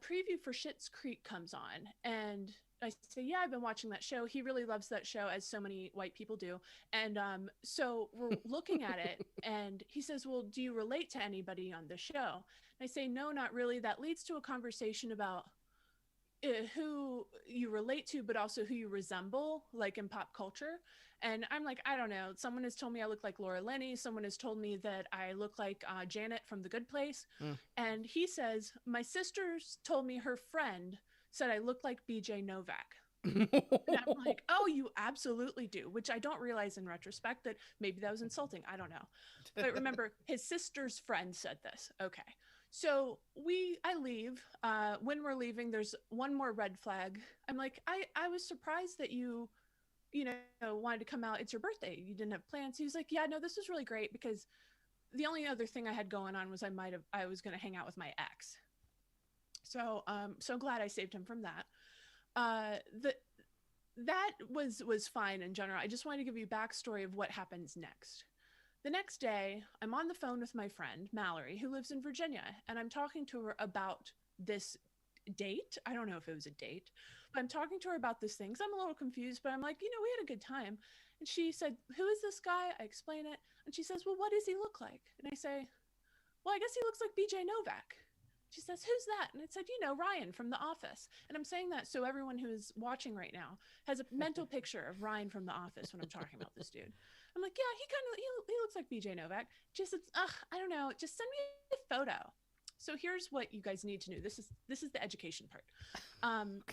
preview for Schitt's Creek comes on, and I say, yeah, I've been watching that show. He really loves that show, as so many white people do. And so we're looking at it, and he says, well, do you relate to anybody on the show? And I say, no, not really. That leads to a conversation about who you relate to, but also who you resemble, like in pop culture. And I'm like, I don't know. Someone has told me I look like Laura Linney. Someone has told me that I look like Janet from The Good Place. And he says, my sister's told me her friend said I look like BJ Novak. And I'm like, oh, you absolutely do, which I don't realize in retrospect that maybe that was insulting. I don't know. But remember, his sister's friend said this. Okay. So I leave. When we're leaving, there's one more red flag. I'm like, I was surprised that you wanted to come out. It's your birthday. You didn't have plans. He was like, yeah, no, this was really great because the only other thing I had going on was I was going to hang out with my ex. So, so glad I saved him from that. That was fine in general. I just wanted to give you backstory of what happens next. The next day, I'm on the phone with my friend, Mallory, who lives in Virginia, and I'm talking to her about this date. I don't know if it was a date, but I'm talking to her about this thing. So I'm a little confused, but I'm like, we had a good time. And she said, who is this guy? I explain it. And she says, well, what does he look like? And I say, well, I guess he looks like BJ Novak. She says, who's that? And I said, Ryan from The Office. And I'm saying that so everyone who is watching right now has a mental picture of Ryan from The Office when I'm talking about this dude. I'm like, yeah, he looks like BJ Novak. She says, I don't know, just send me a photo. So here's what you guys need to know. This is the education part.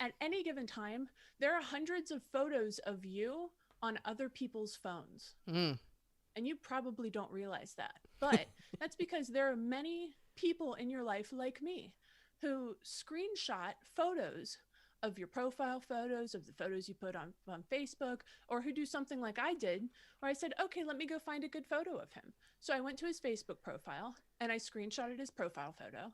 At any given time, there are hundreds of photos of you on other people's phones. And you probably don't realize that. But that's because there are many people in your life like me who screenshot photos of your profile photos, of the photos you put on Facebook, or who do something like I did, where I said, okay, let me go find a good photo of him. So I went to his Facebook profile and I screenshotted his profile photo.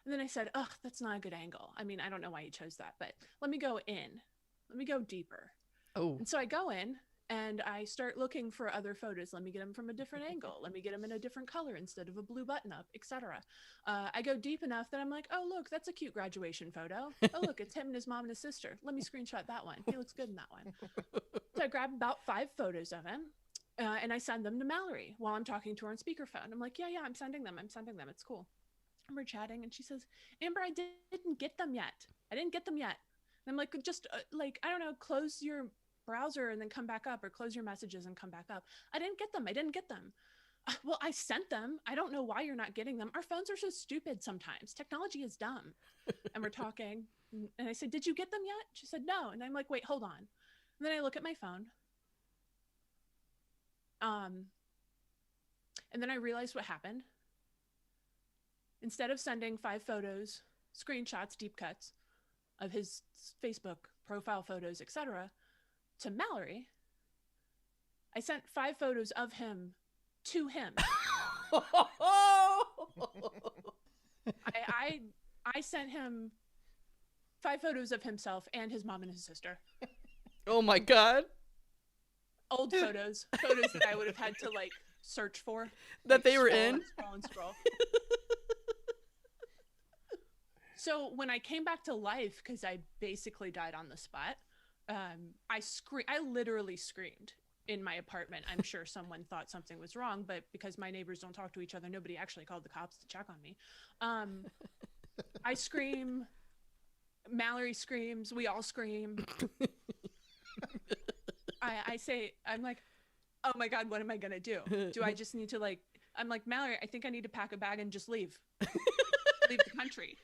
And then I said, that's not a good angle. I mean, I don't know why he chose that, but let me go in. Let me go deeper. Oh. And so I go in and I start looking for other photos. Let me get them from a different angle. Let me get them in a different color instead of a blue button up, etc. I go deep enough that I'm like, oh, look, that's a cute graduation photo. Oh, look, it's him and his mom and his sister. Let me screenshot that one. He looks good in that one. So I grab about 5 photos of him and I send them to Mallory while I'm talking to her on speakerphone. I'm like, yeah, I'm sending them. It's cool. And we're chatting and she says, Amber, I didn't get them yet. And I'm like, just I don't know, close your browser and then come back up, or close your messages and come back up. I didn't get them. Well, I sent them. I don't know why you're not getting them. Our phones are so stupid sometimes. Technology is dumb. And we're talking. And I said, did you get them yet? She said, no. And I'm like, wait, hold on. And then I look at my phone. And then I realized what happened. Instead of sending 5 photos, screenshots, deep cuts of his Facebook profile photos, etc., to Mallory, I sent 5 photos of him to him. I sent him 5 photos of himself and his mom and his sister. Oh my God. Old photos that I would have had to like search for. That like, they were scroll in? and scroll. So when I came back to life, because I basically died on the spot, I literally screamed in my apartment. I'm sure someone thought something was wrong, but because my neighbors don't talk to each other, nobody actually called the cops to check on me. I scream. Mallory screams. We all scream. I'm like, oh my God, what am I gonna do? Do I just need to I'm like, Mallory, I think I need to pack a bag and just leave. Leave the country,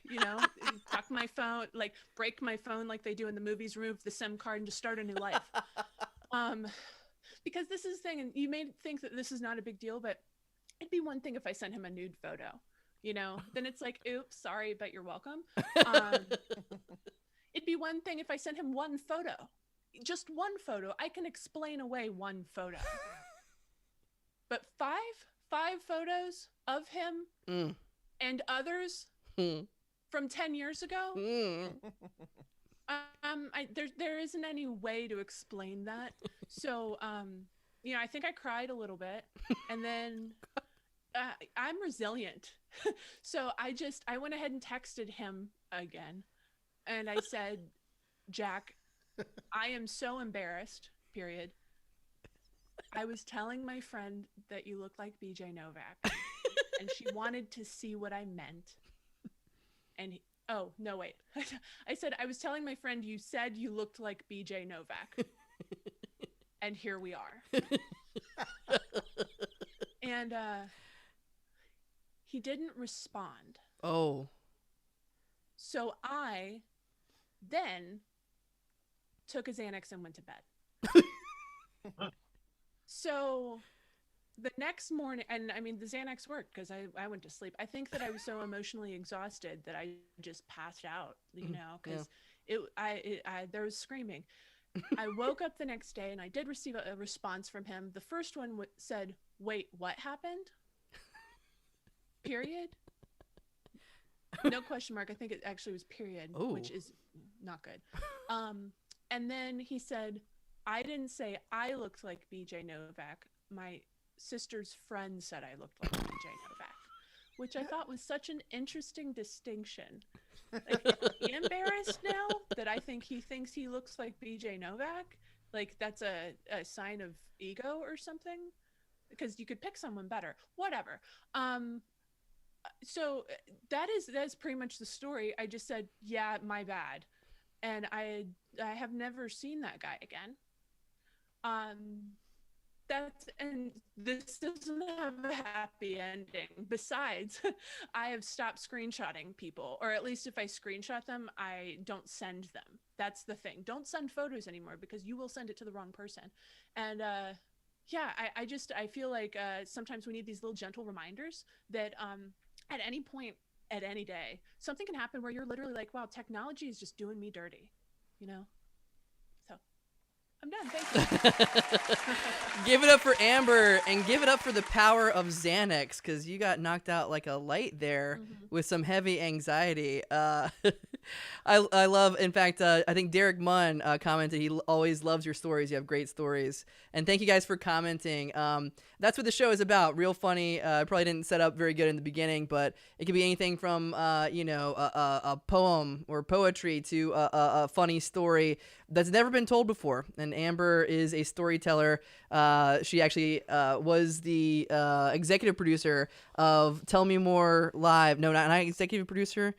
tuck my phone, break my phone like they do in the movies, remove the SIM card and just start a new life. Because this is the thing, and you may think that this is not a big deal, but it'd be one thing if I sent him a nude photo, then it's like, oops, sorry, but you're welcome. It'd be one thing if I sent him one photo, just one photo. I can explain away one photo. But five photos of him and others from 10 years ago. There isn't any way to explain that. So, I think I cried a little bit, and then I'm resilient. So I went ahead and texted him again, and I said, Jack, I am so embarrassed, period. I was telling my friend that you look like BJ Novak, and she wanted to see what I meant. And oh, no, wait. I said, I was telling my friend you said you looked like BJ Novak. And here we are. And he didn't respond. Oh. So I then took a Xanax and went to bed. So the next morning, and I mean, the Xanax worked because I went to sleep. I think that I was so emotionally exhausted that I just passed out, because there was screaming. I woke up the next day and I did receive a response from him. The first one said, wait, what happened? Period. No question mark. I think it actually was period, which is not good. And then he said, I didn't say I looked like BJ Novak. My sister's friend said I looked like BJ Novak, which I thought was such an interesting distinction. Like, is he embarrassed now that I think he thinks he looks like BJ Novak? Like, that's a sign of ego or something? Because you could pick someone better. Whatever. So that's pretty much the story. I just said, yeah, my bad. And I have never seen that guy again. And this doesn't have a happy ending. Besides, I have stopped screenshotting people, or at least if I screenshot them, I don't send them. That's the thing. Don't send photos anymore because you will send it to the wrong person. And I feel like sometimes we need these little gentle reminders that at any point, at any day, something can happen where you're literally like, wow, technology is just doing me dirty, So I'm done. Thank you. Give it up for Amber, and give it up for the power of Xanax, because you got knocked out like a light there with some heavy anxiety. I love, in fact, I think Derek Munn commented he always loves your stories. You have great stories. And thank you guys for commenting. That's what the show is about. Real funny. Probably didn't set up very good in the beginning, but it could be anything from, a poem or poetry to a funny story that's never been told before. And Amber is a storyteller. She actually was the executive producer of Tell Me More Live. No, not executive producer.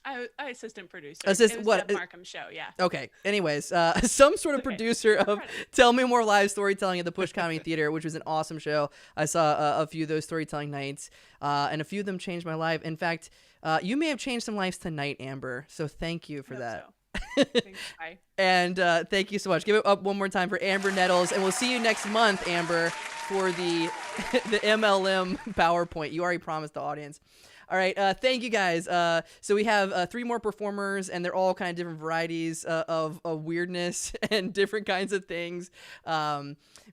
I assistant producer. Assist- it was what- Deb Markham's show, yeah. Okay. Anyways, some sort of Okay. producer of Tell Me More live storytelling at the Push Comedy Theater, which was an awesome show. I saw a few of those storytelling nights, and a few of them changed my life. In fact, you may have changed some lives tonight, Amber. So thank you for that. So. Thanks, bye. And thank you so much. Give it up one more time for Amber Nettles, and we'll see you next month, Amber, for the the MLM PowerPoint. You already promised the audience. All right, thank you guys. So we have 3 more performers, and they're all kind of different varieties of weirdness and different kinds of things.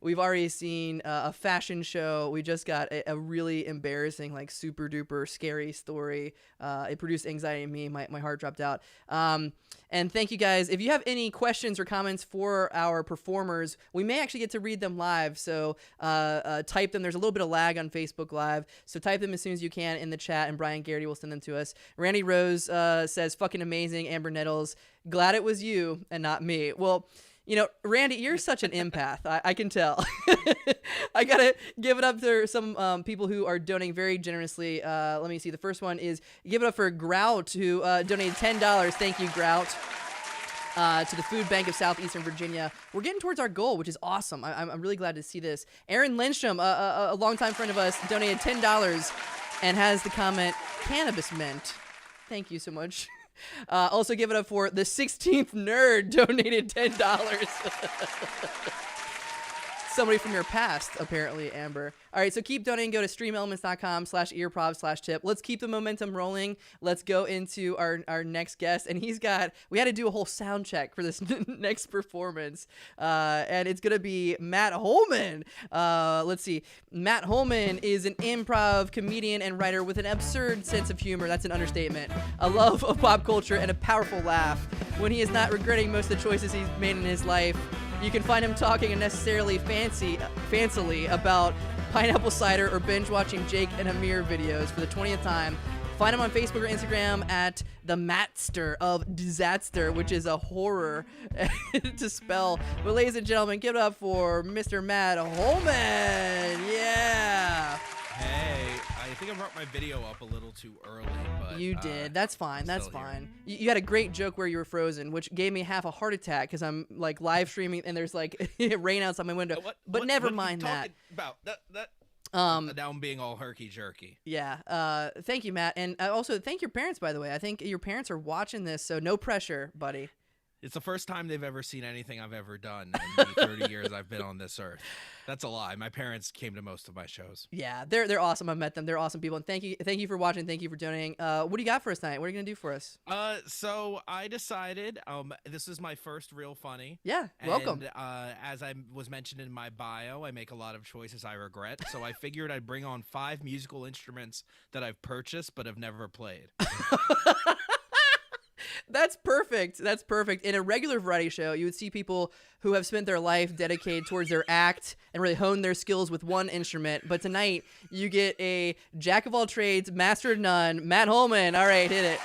We've already seen a fashion show. We just got a really embarrassing, like super duper scary story. It produced anxiety in me. My heart dropped out. And thank you guys. If you have any questions or comments for our performers, we may actually get to read them live. So type them. There's a little bit of lag on Facebook Live. So type them as soon as you can in the chat, and Brian Garraty will send them to us. Randy Rose says, fucking amazing, Amber Nettles. Glad it was you and not me. Well, you know, Randy, you're such an empath. I can tell. I got to give it up to some people who are donating very generously. Let me see. The first one is give it up for Grout, who donated $10. Thank you, Grout. To the Food Bank of Southeastern Virginia. We're getting towards our goal, which is awesome. I'm really glad to see this. Aaron Lindstrom, a longtime friend of us, donated $10 and has the comment, cannabis mint. Thank you so much. Also give it up for the 16th nerd, donated $10. Somebody from your past, apparently, Amber. All right, so keep donating. Go to streamelements.com/earprov/tip. Let's keep the momentum rolling. Let's go into our next guest. And we had to do a whole sound check for this next performance. And it's going to be Matt Holman. Let's see. Matt Holman is an improv comedian and writer with an absurd sense of humor. That's an understatement. A love of pop culture and a powerful laugh. When he is not regretting most of the choices he's made in his life, you can find him talking unnecessarily fancily about pineapple cider or binge watching Jake and Amir videos for the 20th time. Find him on Facebook or Instagram at the Matster of Disaster, which is a horror to spell. But ladies and gentlemen, give it up for Mr. Matt Holman. Yeah. Hey, I think I brought my video up a little too early, but You did. That's fine. I'm That's still here. fine. You had a great joke where you were frozen, which gave me half a heart attack because I'm like live streaming and there's like rain outside my window. But never what are you mind that. talking About that. Now I'm being all herky jerky. Yeah. Thank you, Matt, and also thank your parents. By the way, I think your parents are watching this, so no pressure, buddy. It's the first time they've ever seen anything I've ever done in the 30 years I've been on this earth. That's a lie. My parents came to most of my shows. Yeah, they're awesome. I've met them. They're awesome people, and thank you for watching. Thank you for donating. What do you got for us tonight? What are you gonna do for us? So I decided this is my first real funny. Yeah, welcome. And as I was mentioned in my bio, I make a lot of choices I regret. So I figured I'd bring on 5 musical instruments that I've purchased but have never played. That's perfect. That's perfect. In a regular variety show, you would see people who have spent their life dedicated towards their act and really honed their skills with one instrument. But tonight, you get a jack of all trades, master of none, Matt Holman. All right, hit it.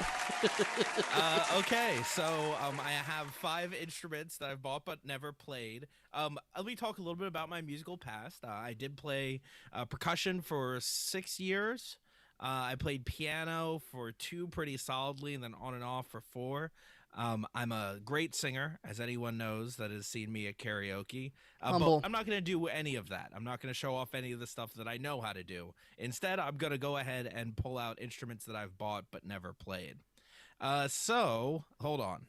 Okay, so I have 5 instruments that I've bought but never played. Let me talk a little bit about my musical past. I did play percussion for 6 years. I played piano for 2 pretty solidly, and then on and off for 4. I'm a great singer, as anyone knows that has seen me at karaoke. Humble. But I'm not going to do any of that. I'm not going to show off any of the stuff that I know how to do. Instead, I'm going to go ahead and pull out instruments that I've bought but never played. So, hold on.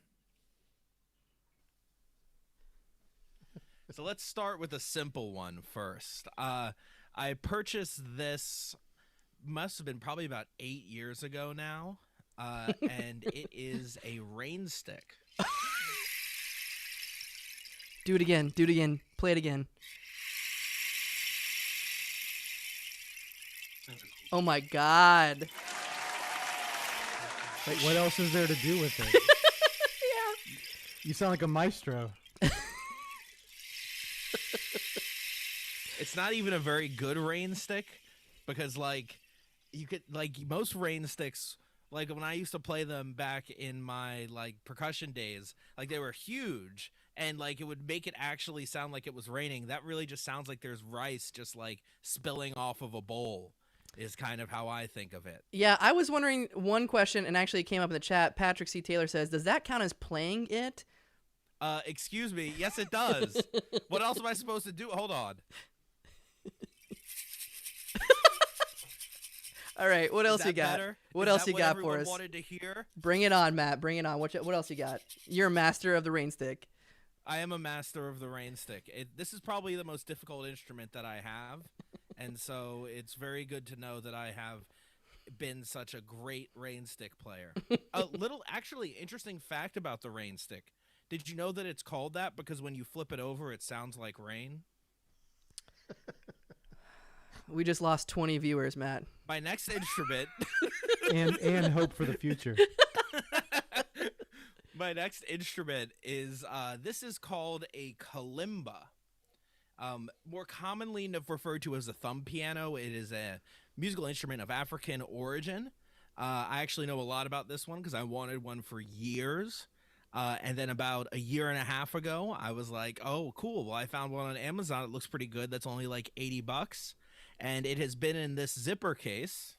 So let's start with a simple one first. I purchased this, must have been probably about 8 years ago now, and it is a rain stick. Do it again. Do it again. Play it again. Oh my God. Wait, what else is there to do with it? Yeah. You sound like a maestro. It's not even a very good rain stick because, like, you could, like, most rain sticks, like, when I used to play them back in my, like, percussion days, like, they were huge and, like, it would make it actually sound like it was raining. That really just sounds like there's rice just, like, spilling off of a bowl. is kind of how I think of it. Yeah, I was wondering one question, and actually it came up in the chat. Patrick C. Taylor says, does that count as playing it? Excuse me. Yes, it does. What else am I supposed to do? Hold on. All right, what else Is you that got? better? What Is else that you what got everyone for us? wanted to hear? Bring it on, Matt. Bring it on. What else you got? You're a master of the rain stick. I am a master of the rain stick. This is probably the most difficult instrument that I have, and so it's very good to know that I have been such a great rain stick player. A little, actually, interesting fact about the rain stick. Did you know that it's called that because when you flip it over, it sounds like rain? We just lost 20 viewers, Matt. My next instrument... and hope for the future. My next instrument is, this is called a kalimba. More commonly referred to as a thumb piano. It is a musical instrument of African origin. I actually know a lot about this one because I wanted one for years. And then about a year and a half ago, I was like, oh, cool. Well, I found one on Amazon. It looks pretty good. That's only like $80. And it has been in this zipper case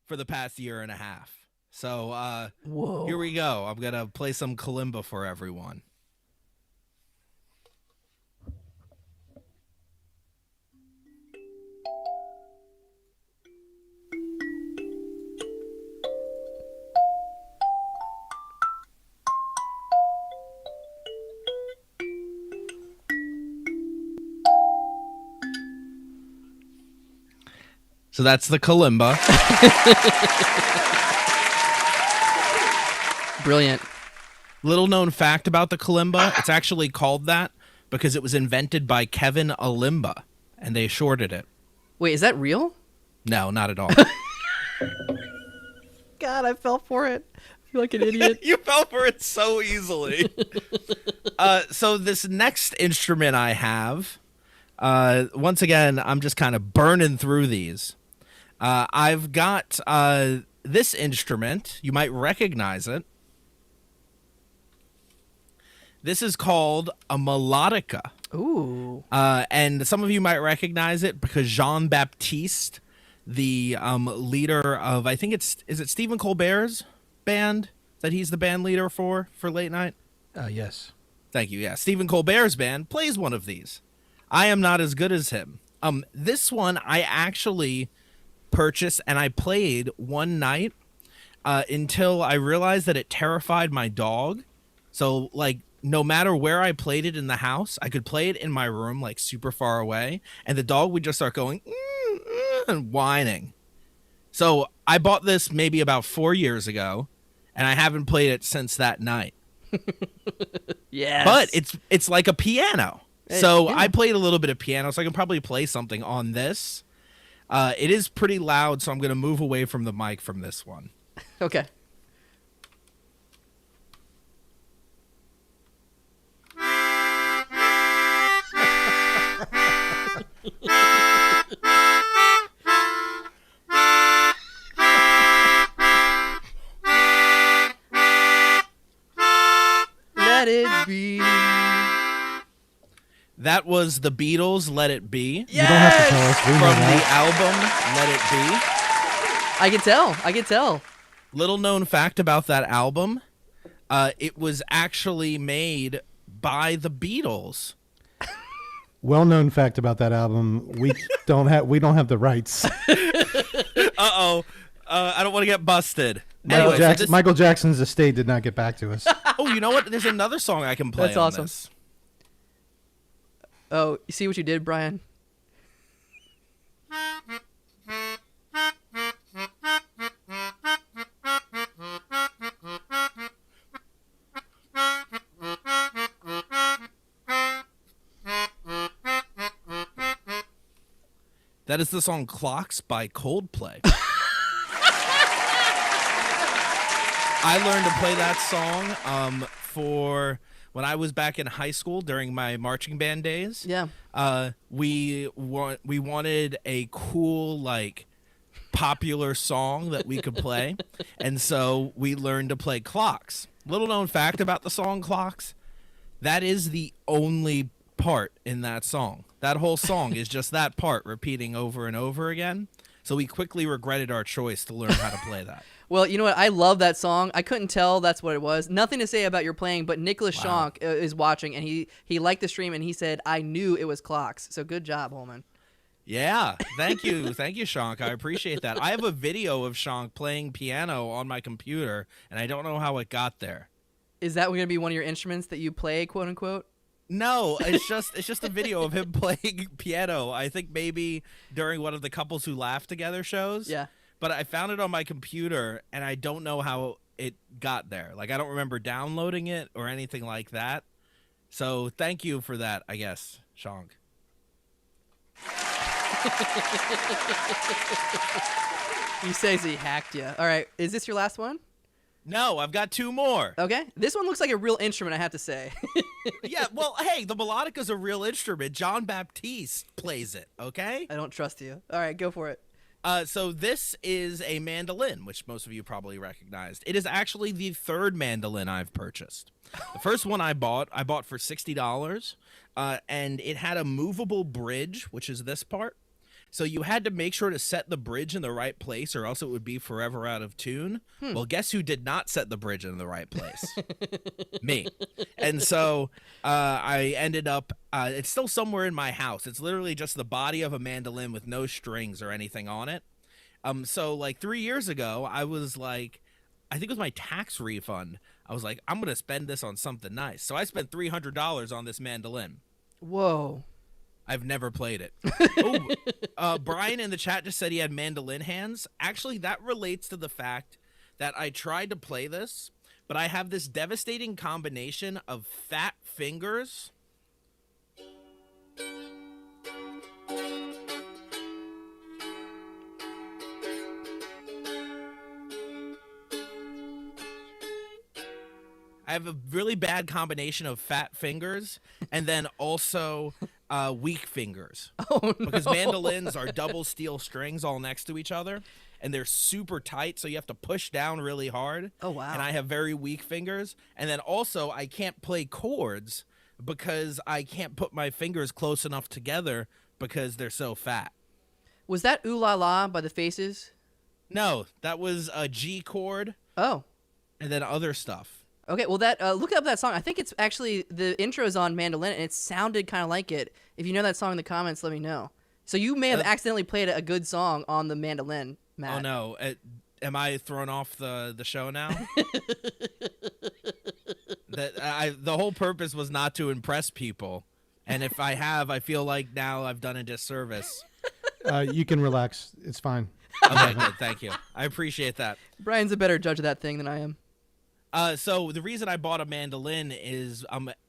for the past year and a half. So Whoa. Here we go. I'm going to play some kalimba for everyone. So that's the kalimba. Brilliant. Little known fact about the kalimba, it's actually called that because it was invented by Kevin Alimba, and they shorted it. Wait, is that real? No, not at all. God, I fell for it. I feel like an idiot. You fell for it so easily. So this next instrument I have, once again, I'm just kind of burning through these. I've got this instrument. You might recognize it. This is called a melodica. Ooh. And some of you might recognize it because Jean-Baptiste, the leader of, I think is it Stephen Colbert's band that he's the band leader for Late Night? Yes. Thank you. Yeah, Stephen Colbert's band plays one of these. I am not as good as him. This one I actually purchased and I played one night until I realized that it terrified my dog. So, like, no matter where I played it in the house, I could play it in my room, like, super far away, and the dog would just start going, and whining. So I bought this maybe about 4 years ago, and I haven't played it since that night. Yes. But it's like a piano. So yeah. I played a little bit of piano, so I can probably play something on this. It is pretty loud, so I'm going to move away from the mic from this one. Okay. Let it be. That was the Beatles' Let It Be. You don't have to tell us. We know From the that. album Let It Be. I can tell. Little known fact about that album, it was actually made by the Beatles. Well-known fact about that album: we don't have the rights. Uh-oh. I don't want to get busted. Michael, Anyway, so this- Michael Jackson's estate did not get back to us. Oh, you know what? There's another song I can play. That's on awesome. This. Oh, you see what you did, Brian? That is the song Clocks by Coldplay. I learned to play that song for when I was back in high school during my marching band days. Yeah. We wanted a cool, like, popular song that we could play, and so we learned to play Clocks. Little known fact about the song Clocks, that is the only part in that song That whole song is just that part repeating over and over again. So we quickly regretted our choice to learn how to play that. Well, you know what? I love that song. I couldn't tell that's what it was. Nothing to say about your playing, but Nicholas Wow. Schonk is watching, and he liked the stream, and he said, I knew it was clocks. So good job, Holman. Yeah, thank you, Shank. I appreciate that. I have a video of Shank playing piano on my computer, and I don't know how it got there. Is that going to be one of your instruments that you play, quote unquote? No, it's just a video of him playing piano. I think maybe during one of the Couples Who Laugh Together shows. Yeah. But I found it on my computer, and I don't know how it got there. Like, I don't remember downloading it or anything like that. So thank you for that, I guess, Shank. He says he hacked you. All right. Is this your last one? No, I've got 2 more. Okay. This one looks like a real instrument, I have to say. Yeah, well, hey, the melodica's a real instrument. John Baptiste plays it, okay? I don't trust you. All right, go for it. So this is a mandolin, which most of you probably recognized. It is actually the 3rd mandolin I've purchased. The first one I bought for $60, and it had a movable bridge, which is this part. So you had to make sure to set the bridge in the right place, or else it would be forever out of tune. Well, guess who did not set the bridge in the right place? Me. And so I ended up, it's still somewhere in my house. It's literally just the body of a mandolin with no strings or anything on it. So like 3 years ago, I was like, I think it was my tax refund. I was like, I'm going to spend this on something nice. So I spent $300 on this mandolin. Whoa. I've never played it. Brian in the chat just said he had mandolin hands. Actually, that relates to the fact that I tried to play this, but I have this devastating combination of fat fingers. I have a really bad combination of fat fingers and then also weak fingers. Oh, no. Because mandolins are double steel strings all next to each other, and they're super tight, so you have to push down really hard. Oh, wow. And I have very weak fingers. And then also, I can't play chords because I can't put my fingers close enough together because they're so fat. Was that Ooh La La by the Faces? No, that was a G chord Oh. and then other stuff. Okay, well, that look up that song. I think it's actually the intro's on mandolin, and it sounded kind of like it. If you know that song in the comments, let me know. So you may have accidentally played a good song on the mandolin, Matt. Oh, no. Am I thrown off the show now? The whole purpose was not to impress people. And if I have, I feel like now I've done a disservice. You can relax. It's fine. Okay, good. Thank you. I appreciate that. Brian's a better judge of that thing than I am. So the reason I bought a mandolin is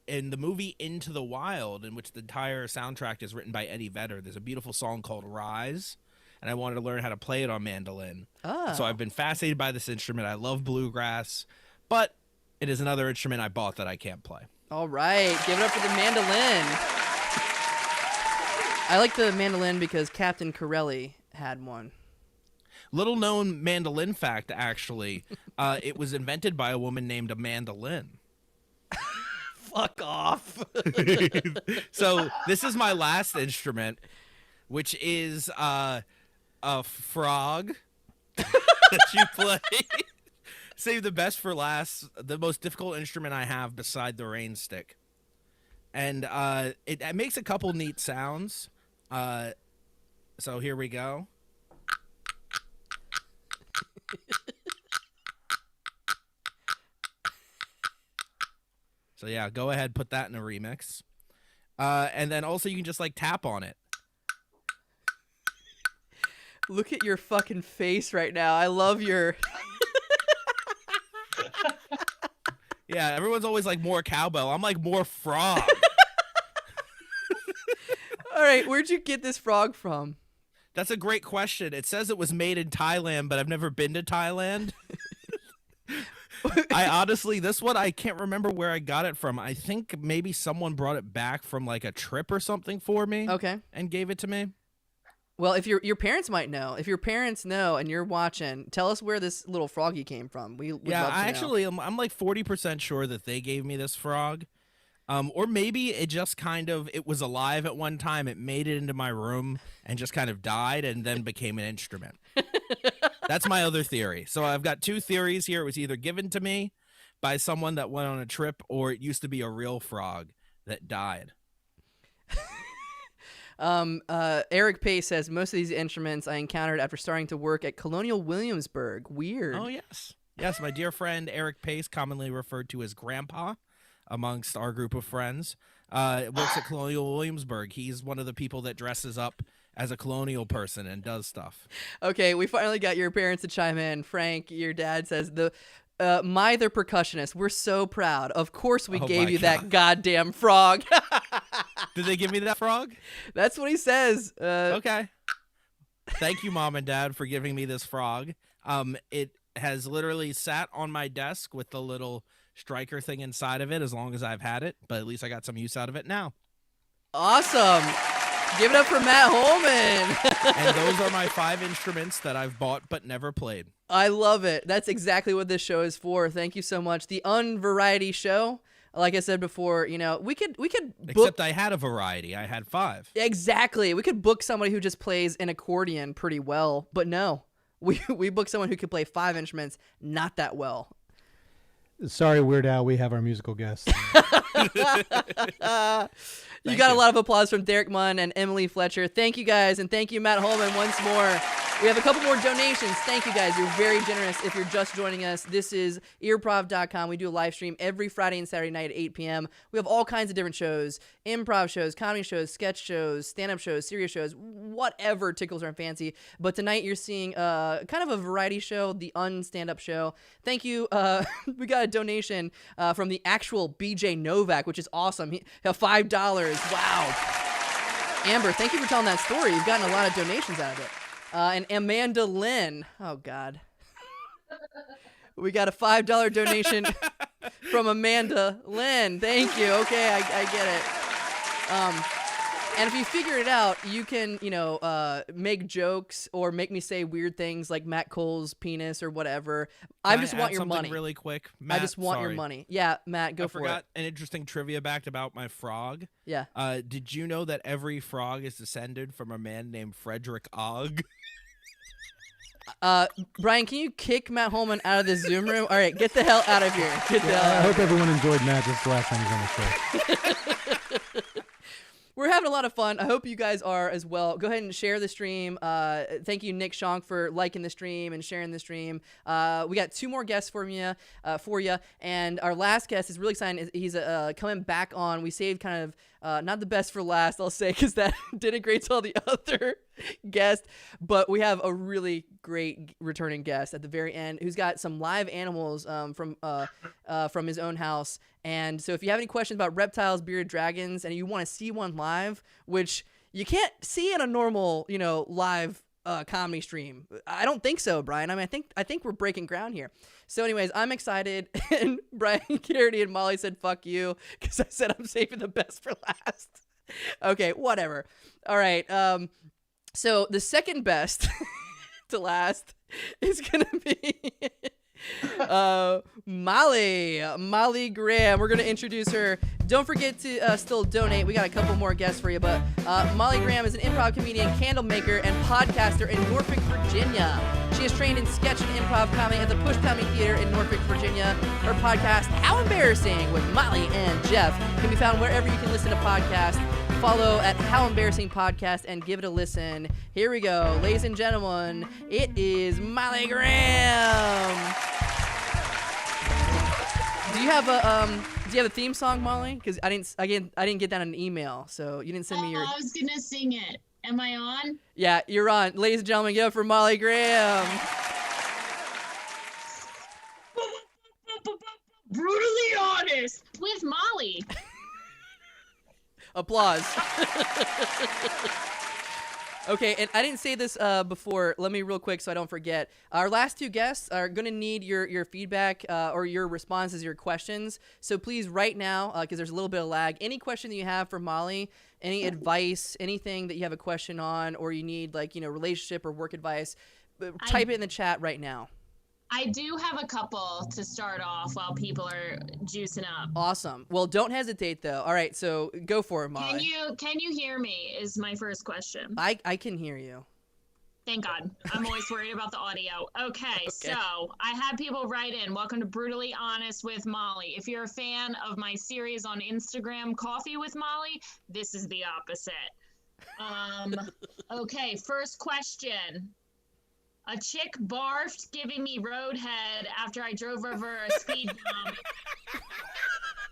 in the movie Into the Wild, in which the entire soundtrack is written by Eddie Vedder. There's a beautiful song called Rise, and I wanted to learn how to play it on mandolin. Oh. So I've been fascinated by this instrument. I love bluegrass, but it is another instrument I bought that I can't play. All right, give it up for the mandolin. I like the mandolin because Captain Corelli had one. Little known mandolin fact, actually, it was invented by a woman named Amanda Lynn. Fuck off. So this is my last instrument, which is a frog that you play. Save the best for last. The most difficult instrument I have beside the rain stick, and it makes a couple neat sounds. So here we go. So yeah, go ahead, put that in a remix. And then also you can just like tap on it. Look at your fucking face right now. I love your... Yeah, everyone's always like more cowbell. I'm like more frog. All right, where'd you get this frog from? That's a great question. It says it was made in Thailand, but I've never been to Thailand. I honestly, this one, I can't remember where I got it from. I think maybe someone brought it back from like a trip or something for me. Okay. And gave it to me. Well, if your parents might know. If your parents know and you're watching, tell us where this little froggy came from. We would love to know. Actually, I'm like 40% sure that they gave me this frog. Or maybe it just it was alive at one time. It made it into my room and just kind of died and then became an instrument. That's my other theory. So I've got two theories here. It was either given to me by someone that went on a trip, or it used to be a real frog that died. Eric Pace says, most of these instruments I encountered after starting to work at Colonial Williamsburg. Weird. Oh, yes. Yes, my dear friend Eric Pace, commonly referred to as Grandpa amongst our group of friends, works at Colonial Williamsburg. He's one of the people that dresses up as a colonial person and does stuff. Okay, we finally got your parents to chime in. Frank, your dad says, they're percussionists. We're so proud. Of course we gave you that goddamn frog. Did they give me that frog? That's what he says. Okay. Thank you, Mom and Dad, for giving me this frog. It has literally sat on my desk with the little striker thing inside of it as long as I've had it, but at least I got some use out of it now. Awesome. Give it up for Matt Holman. And those are my 5 instruments that I've bought but never played. I love it. That's exactly what this show is for. Thank you so much. The Unvariety Show. Like I said before, we could book... Except I had a variety. I had 5. Exactly. We could book somebody who just plays an accordion pretty well, but no. We book someone who could play 5 instruments not that well. Sorry, Weird Al, we have our musical guest. You got a lot of applause from Derek Munn and Emily Fletcher. Thank you guys, and thank you, Matt Holman, once more. We have a couple more donations. Thank you guys. You're very generous if you're just joining us. This is earprov.com. We do a live stream every Friday and Saturday night at 8 p.m. We have all kinds of different shows, improv shows, comedy shows, sketch shows, stand-up shows, serious shows, whatever tickles our fancy. But tonight you're seeing kind of a variety show, the Un-stand-up show. Thank you. We got a donation from the actual BJ Novak, which is awesome. $5. Wow. Amber, thank you for telling that story. You've gotten a lot of donations out of it. And Amanda Lynn. Oh, God. We got a $5 donation from Amanda Lynn. Thank you. Okay, I get it. And if you figure it out, you can, make jokes or make me say weird things like Matt Cole's penis or whatever. I just want your money. Really quick, Matt, I just want your money. Yeah, Matt, go for it. I forgot an interesting trivia fact about my frog. Yeah. Did you know that every frog is descended from a man named Frederick Ogg? Brian, can you kick Matt Holman out of the Zoom room? All right, get the hell out of here. Get the hell out. I hope everyone enjoyed Matt. This is the last time he's on the show. We're having a lot of fun. I hope you guys are as well. Go ahead and share the stream. Thank you, Nick Shank, for liking the stream and sharing the stream. We got 2 more guests for you, and our last guest is really exciting. He's coming back on. We saved kind of not the best for last, I'll say, because that didn't great to all the other guests. But we have a really great returning guest at the very end who's got some live animals from his own house. And so if you have any questions about reptiles, bearded dragons, and you want to see one live, which you can't see in a normal, live comedy stream. I don't think so, Brian. I mean, I think we're breaking ground here. So anyways, I'm excited. And Brian, Garraty, and Molly said, fuck you, because I said I'm saving the best for last. Okay, whatever. All right. So the second best to last is going to be... Molly Graham. We're gonna introduce her. Don't forget to still donate. We got a couple more guests for you, but Molly Graham is an improv comedian, candle maker, and podcaster in Norfolk, Virginia. She is trained in sketch and improv comedy at the Push Comedy Theater in Norfolk, Virginia. Her podcast, How Embarrassing, with Molly and Jeff, can be found wherever you can listen to podcasts. Follow at How Embarrassing Podcast and give it a listen. Here we go, ladies and gentlemen. It is Molly Graham. Do you have a theme song, Molly? Because I didn't get that in an email, so you didn't send me your. I was gonna sing it. Am I on? Yeah, you're on. Ladies and gentlemen, give it up for Molly Graham. Brutally honest with Molly. Applause. Okay, and I didn't say this before. Let me real quick so I don't forget. Our last 2 guests are going to need your feedback or your responses, your questions. So please, right now, because there's a little bit of lag, any question that you have for Molly, any advice, anything that you have a question on, or you need relationship or work advice, type it in the chat right now. I do have a couple to start off while people are juicing up. Awesome. Well, don't hesitate though. All right, so go for it, Molly. Can you hear me? Is my first question. I can hear you. Thank God. I'm always worried about the audio. Okay, so I had people write in. Welcome to Brutally Honest with Molly. If you're a fan of my series on Instagram, Coffee with Molly, this is the opposite. Okay, first question. A chick barfed giving me roadhead after I drove over a speed bump.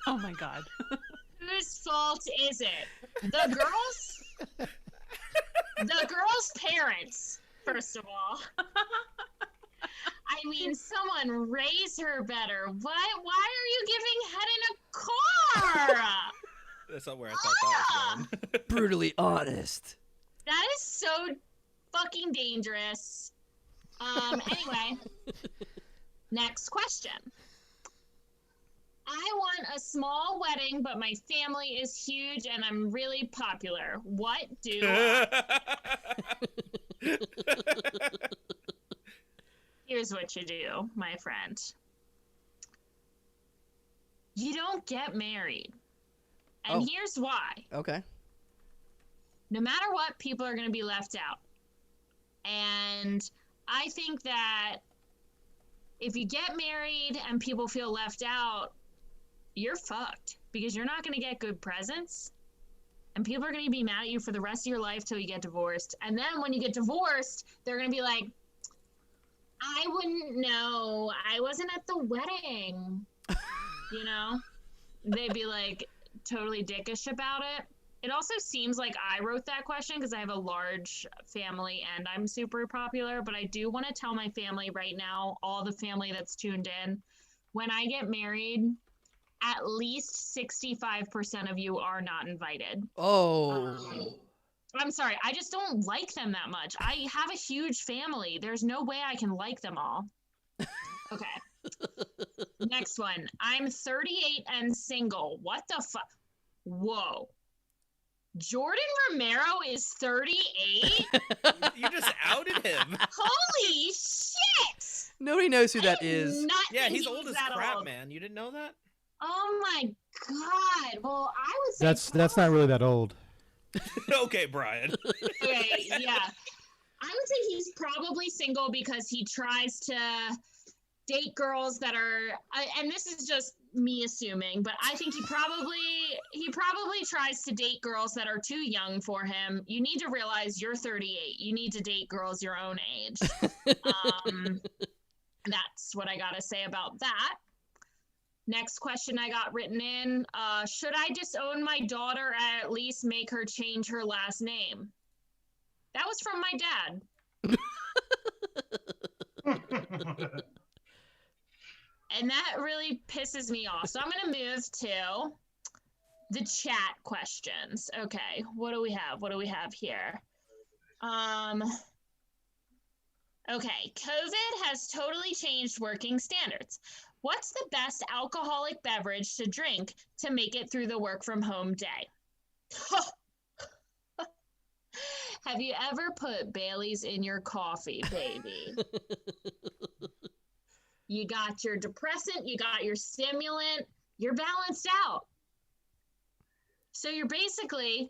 Oh my God. Whose fault is it? The girls? The girl's parents, first of all. I mean, someone raise her better. What? Why are you giving head in a car? That's not where I thought that was going. Brutally honest. That is so fucking dangerous. Anyway, next question. I want a small wedding, but my family is huge and I'm really popular. What do Here's what you do, my friend. You don't get married. And here's why. Okay. No matter what, people are going to be left out. And I think that if you get married and people feel left out, you're fucked because you're not going to get good presents and people are going to be mad at you for the rest of your life till you get divorced. And then when you get divorced, they're going to be like, I wouldn't know. I wasn't at the wedding. You know, they'd be like totally dickish about it. It also seems like I wrote that question because I have a large family and I'm super popular, but I do want to tell my family right now, all the family that's tuned in, when I get married, at least 65% of you are not invited. Oh. I'm sorry. I just don't like them that much. I have a huge family. There's no way I can like them all. Okay. Next one. I'm 38 and single. What the fuck? Whoa. Jordan Romero is 38? You just outed him. Holy shit! Nobody knows who that is. Not Yeah, think he's he old was as that crap, old. man. You didn't know that? Oh my god. Well, I would say That's not really that old. Okay, Brian. Okay, yeah. I would say he's probably single because he tries to date girls that are, and this is just me assuming, but I think he probably tries to date girls that are too young for him. You need to realize you're 38. You need to date girls your own age. That's what I gotta say about that. Next question I got written in, should I disown my daughter and at least make her change her last name? That was from my dad. And that really pisses me off. So I'm going to move to the chat questions. Okay, what do we have? What do we have here? Okay, COVID has totally changed working standards. What's the best alcoholic beverage to drink to make it through the work from home day? Have you ever put Bailey's in your coffee, baby? You got your depressant, you got your stimulant, you're balanced out. So you're drinking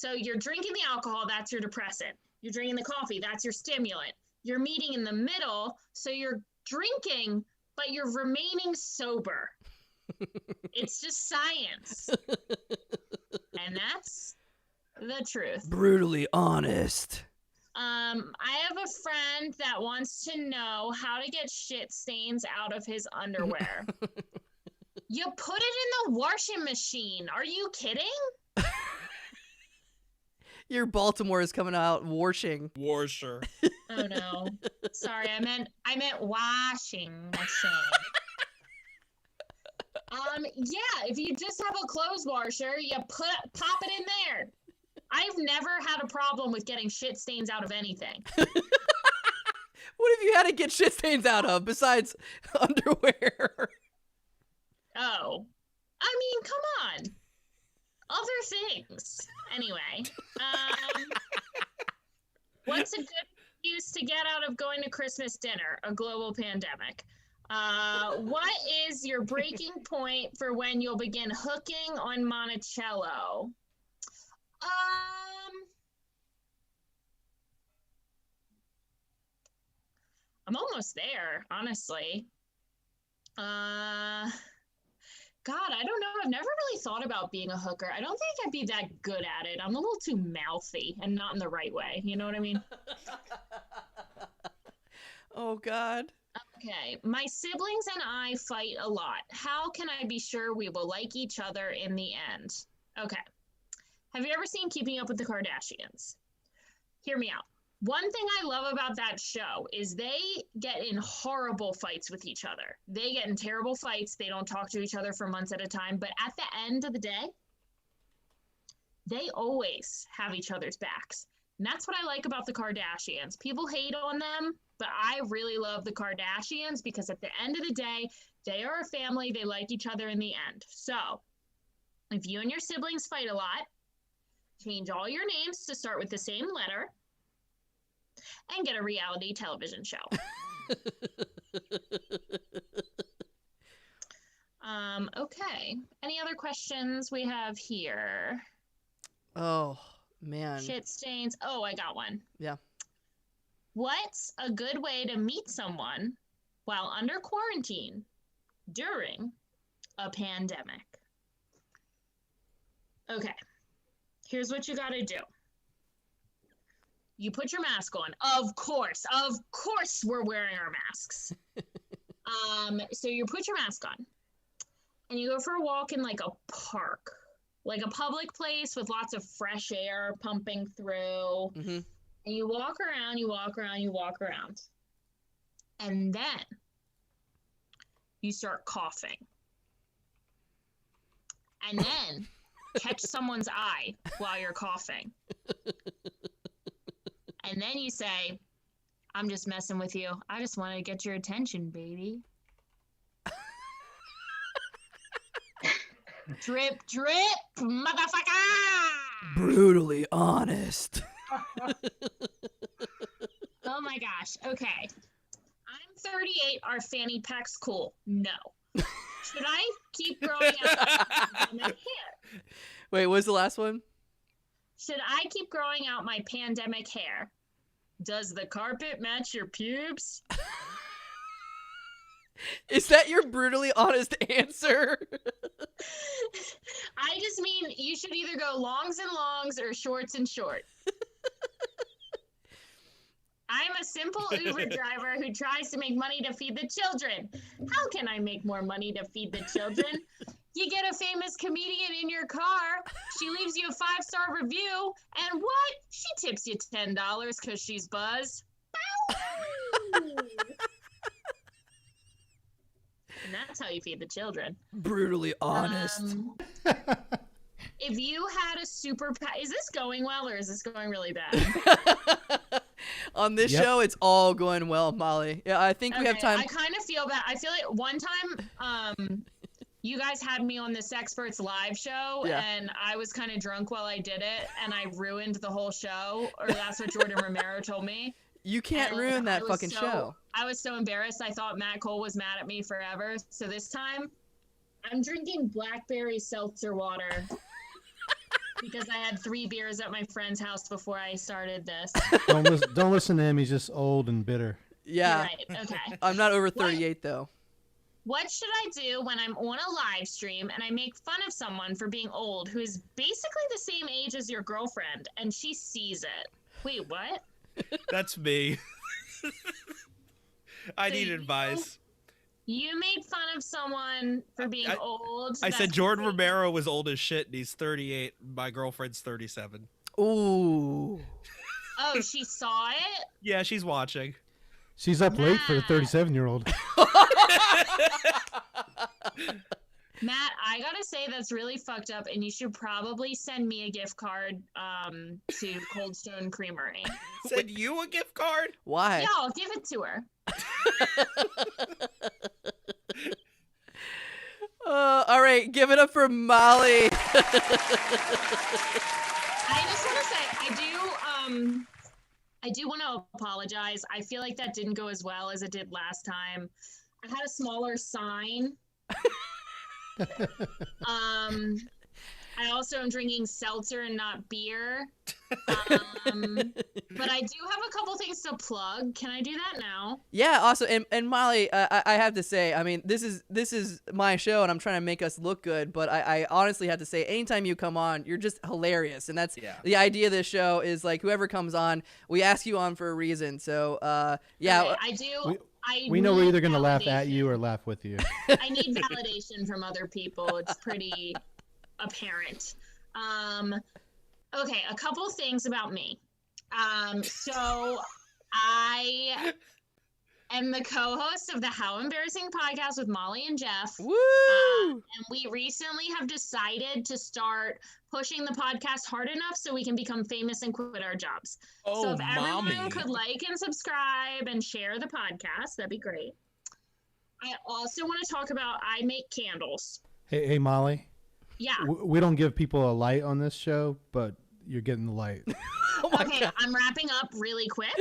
the alcohol, that's your depressant. You're drinking the coffee, that's your stimulant. You're meeting in the middle, so you're drinking, but you're remaining sober. It's just science. And that's the truth. Brutally honest. I have a friend that wants to know how to get shit stains out of his underwear. You put it in the washing machine. Are you kidding? Your Baltimore is coming out washing. Washer. Oh no. Sorry, I meant washing machine. Yeah, if you just have a clothes washer, you pop it in there. I've never had a problem with getting shit stains out of anything. What have you had to get shit stains out of besides underwear? Oh. I mean, come on. Other things. Anyway. What's a good excuse to get out of going to Christmas dinner? A global pandemic. What is your breaking point for when you'll begin hooking on Monticello? I'm almost there, honestly. God, I don't know. I've never really thought about being a hooker. I don't think I'd be that good at it. I'm a little too mouthy and not in the right way. You know what I mean? Oh, God. Okay. My siblings and I fight a lot. How can I be sure we will like each other in the end? Okay. Have you ever seen Keeping Up with the Kardashians? Hear me out. One thing I love about that show is they get in horrible fights with each other. They get in terrible fights. They don't talk to each other for months at a time. But at the end of the day, they always have each other's backs. And that's what I like about the Kardashians. People hate on them, but I really love the Kardashians because at the end of the day, they are a family. They like each other in the end. So if you and your siblings fight a lot, change all your names to start with the same letter and get a reality television show. Okay. Any other questions we have here? Oh, man. Shit stains. Oh, I got one. Yeah. What's a good way to meet someone while under quarantine during a pandemic? Okay. Here's what you got to do. You put your mask on. Of course we're wearing our masks. So you put your mask on and you go for a walk in like a park, like a public place with lots of fresh air pumping through. Mm-hmm. And you walk around, you walk around, you walk around. And then you start coughing. And then catch someone's eye while you're coughing. And then you say, I'm just messing with you. I just want to get your attention, baby. Drip, drip, motherfucker! Brutally honest. Oh my gosh. Okay. I'm 38. Are fanny packs cool? No. Should I keep growing out my hair? Wait, what's the last one? Should I keep growing out my pandemic hair? Does the carpet match your pubes? Is that your brutally honest answer? I just mean you should either go longs and longs or shorts and short. I'm a simple Uber driver who tries to make money to feed the children. How can I make more money to feed the children? You get a famous comedian in your car. She leaves you a 5-star review. And what? She tips you $10 because she's buzzed. And that's how you feed the children. Brutally honest. If you had a superpower, is this going well or is this going really bad? On this show, it's all going well, Molly. Yeah, I think we have time. I kind of feel bad. I feel like one time, you guys had me on this Experts live show, and I was kind of drunk while I did it, and I ruined the whole show, or that's what Jordan Romero told me. You can't ruin that fucking show. I was so embarrassed. I thought Matt Cole was mad at me forever. So this time, I'm drinking blackberry seltzer water because I had 3 beers at my friend's house before I started this. Don't listen to him. He's just old and bitter. Yeah. Right. Okay. I'm not over 38 though. What should I do when I'm on a live stream and I make fun of someone for being old who is basically the same age as your girlfriend and she sees it? Wait, what? That's me. I need advice. You made fun of someone for being old. I said Jordan Romero was old as shit and he's 38. My girlfriend's 37. Ooh. Oh, she saw it? Yeah, she's watching. She's up late for the 37-year-old. Matt, I gotta say that's really fucked up, and you should probably send me a gift card to Cold Stone Creamery. Send you a gift card? Why? Yeah, I'll give it to her. All right, give it up for Molly. I just want to say, I do want to apologize. I feel like that didn't go as well as it did last time. I had a smaller sign. I also am drinking seltzer and not beer. But I do have a couple things to plug. Can I do that now? Yeah, awesome. And Molly, I have to say, I mean, this is my show, and I'm trying to make us look good. But I honestly have to say, anytime you come on, you're just hilarious, and that's the idea of this show. Is like whoever comes on, we ask you on for a reason. So yeah, okay, I do. We know we're either going to laugh validation. at you or laugh with you. I need validation from other people. It's pretty apparent. Okay, a couple things about me. So I am the co-host of the How Embarrassing podcast with Molly and Jeff. woo! And we recently have decided to start pushing the podcast hard enough so we can become famous and quit our jobs. So if everyone could like and subscribe and share the podcast, that'd be great. I also want to talk about I make candles. Hey, Molly. Yeah. We don't give people a light on this show, but you're getting the light. Oh my Okay, God. I'm wrapping up really quick.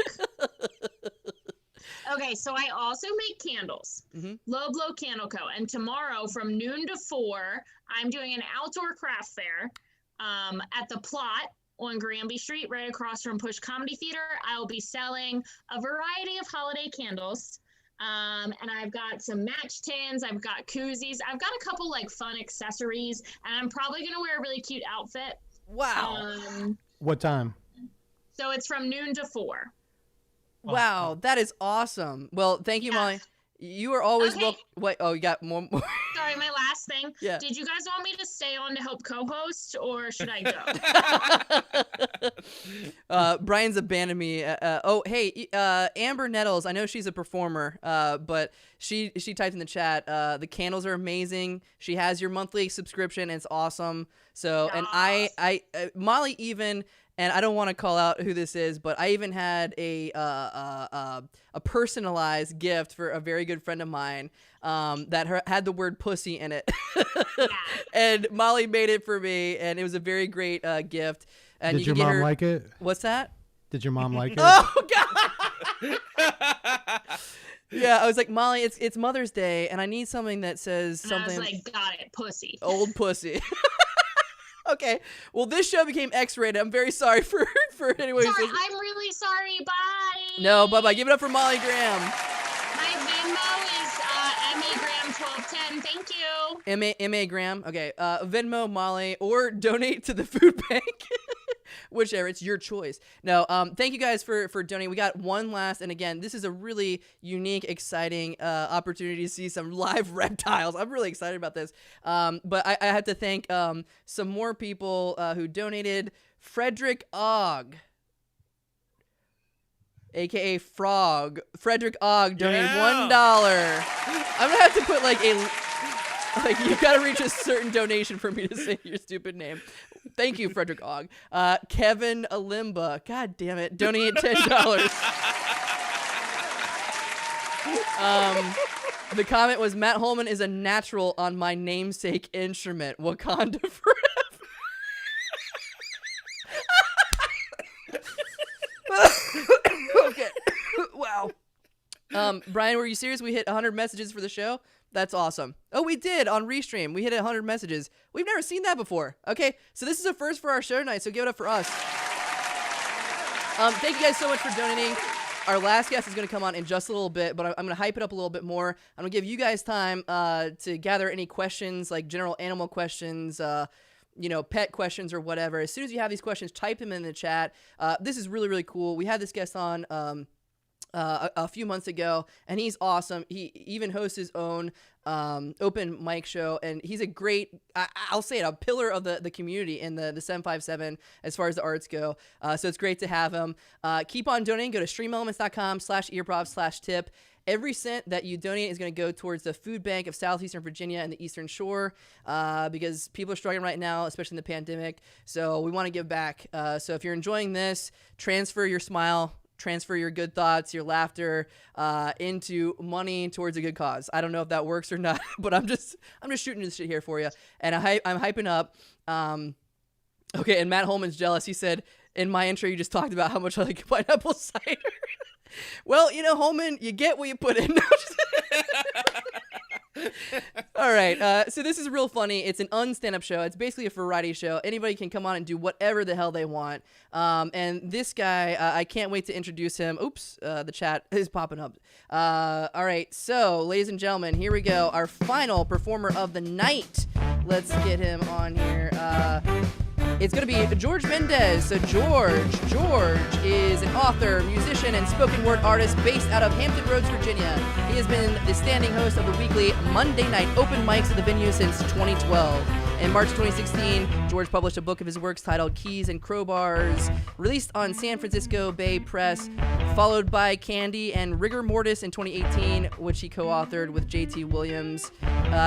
Okay, so I also make candles. Low Blow Candle Co. And tomorrow from noon to 4, I'm doing an outdoor craft fair at the Plot on Granby Street, right across from Push Comedy Theater. I will be selling a variety of holiday candles. And I've got some match tins, I've got koozies, I've got a couple like fun accessories, and I'm probably gonna wear a really cute outfit. Wow. What time? So it's from noon to 4. Wow, that is awesome. Well, thank you, Molly. You are always Okay. welcome. Wait, oh, you got more. Sorry, my last thing. Yeah. Did you guys want me to stay on to help co-host, or should I go? Brian's abandoned me. Oh, hey, Amber Nettles. I know she's a performer, but she typed in the chat. The candles are amazing. She has your monthly subscription. And it's awesome. So, and I Molly even. And I don't want to call out who this is, but I even had a personalized gift for a very good friend of mine that had the word pussy in it. And Molly made it for me, and it was a very great gift. And Did you your can get mom her... like it? What's that? Did your mom like it? Oh, God! Yeah, I was like, Molly, it's Mother's Day, and I need something that says And something... I was like, got it, pussy. Old pussy. Okay, well, this show became X-rated. I'm very sorry for anyone who's Sorry, listening. I'm really sorry. Bye. No, bye-bye. Give it up for Molly Graham. My Venmo is MEGram1210. Thank you. M.A. Graham. Okay, Venmo, Molly, or donate to the food bank. Whichever, it's your choice. No, thank you guys for donating. We got one last, and again, this is a really unique, exciting opportunity to see some live reptiles. I'm really excited about this. But I have to thank some more people who donated. Frederick Ogg, aka Frog. Frederick Ogg donated $1. I'm gonna have to put like you gotta reach a certain donation for me to say your stupid name. Thank you, Frederick Ogg. Kevin Alimba, god damn it, donate $10. The comment was, Matt Holman is a natural on my namesake instrument, Wakanda forever. Okay. Wow. Brian, were you serious? We hit 100 messages for the show? That's awesome. Oh, we did on Restream. We hit 100 messages. We've never seen that before. Okay, so this is a first for our show tonight, so give it up for us. Thank you guys so much for donating. Our last guest is going to come on in just a little bit, but I'm going to hype it up a little bit more. I'm going to give you guys time to gather any questions, like general animal questions, pet questions or whatever. As soon as you have these questions, type them in the chat. This is really, really cool. We had this guest on a few months ago, and he's awesome. He even hosts his own open mic show, and he's a great, I'll say it, a pillar of the community in the 757 as far as the arts go. So it's great to have him. Keep on donating. Go to streamelements.com/earprov/tip. Every cent that you donate is going to go towards the food bank of Southeastern Virginia and the Eastern Shore because people are struggling right now, especially in the pandemic. So we want to give back. So if you're enjoying this, transfer your smile, transfer your good thoughts, your laughter into money towards a good cause. I don't know if that works or not, but I'm just shooting this shit here for you. And I'm hyping up. Okay, and Matt Holman's jealous. He said, in my intro, you just talked about how much I like pineapple cider. Well, Holman, you get what you put in. All right, so this is real funny. It's an un-stand-up show. It's basically a variety show. Anybody can come on and do whatever the hell they want. And this guy, I can't wait to introduce him. Oops, the chat is popping up. All right, so ladies and gentlemen, here we go. Our final performer of the night. Let's get him on here. It's going to be Jorge Mendez. So George is an author, musician, and spoken word artist based out of Hampton Roads, Virginia. He has been the standing host of the weekly Monday night open mics at the venue since 2012. In March 2016, George published a book of his works titled Keys and Crowbars, released on San Francisco Bay Press, followed by Candy and Rigor Mortis in 2018, which he co-authored with JT Williams.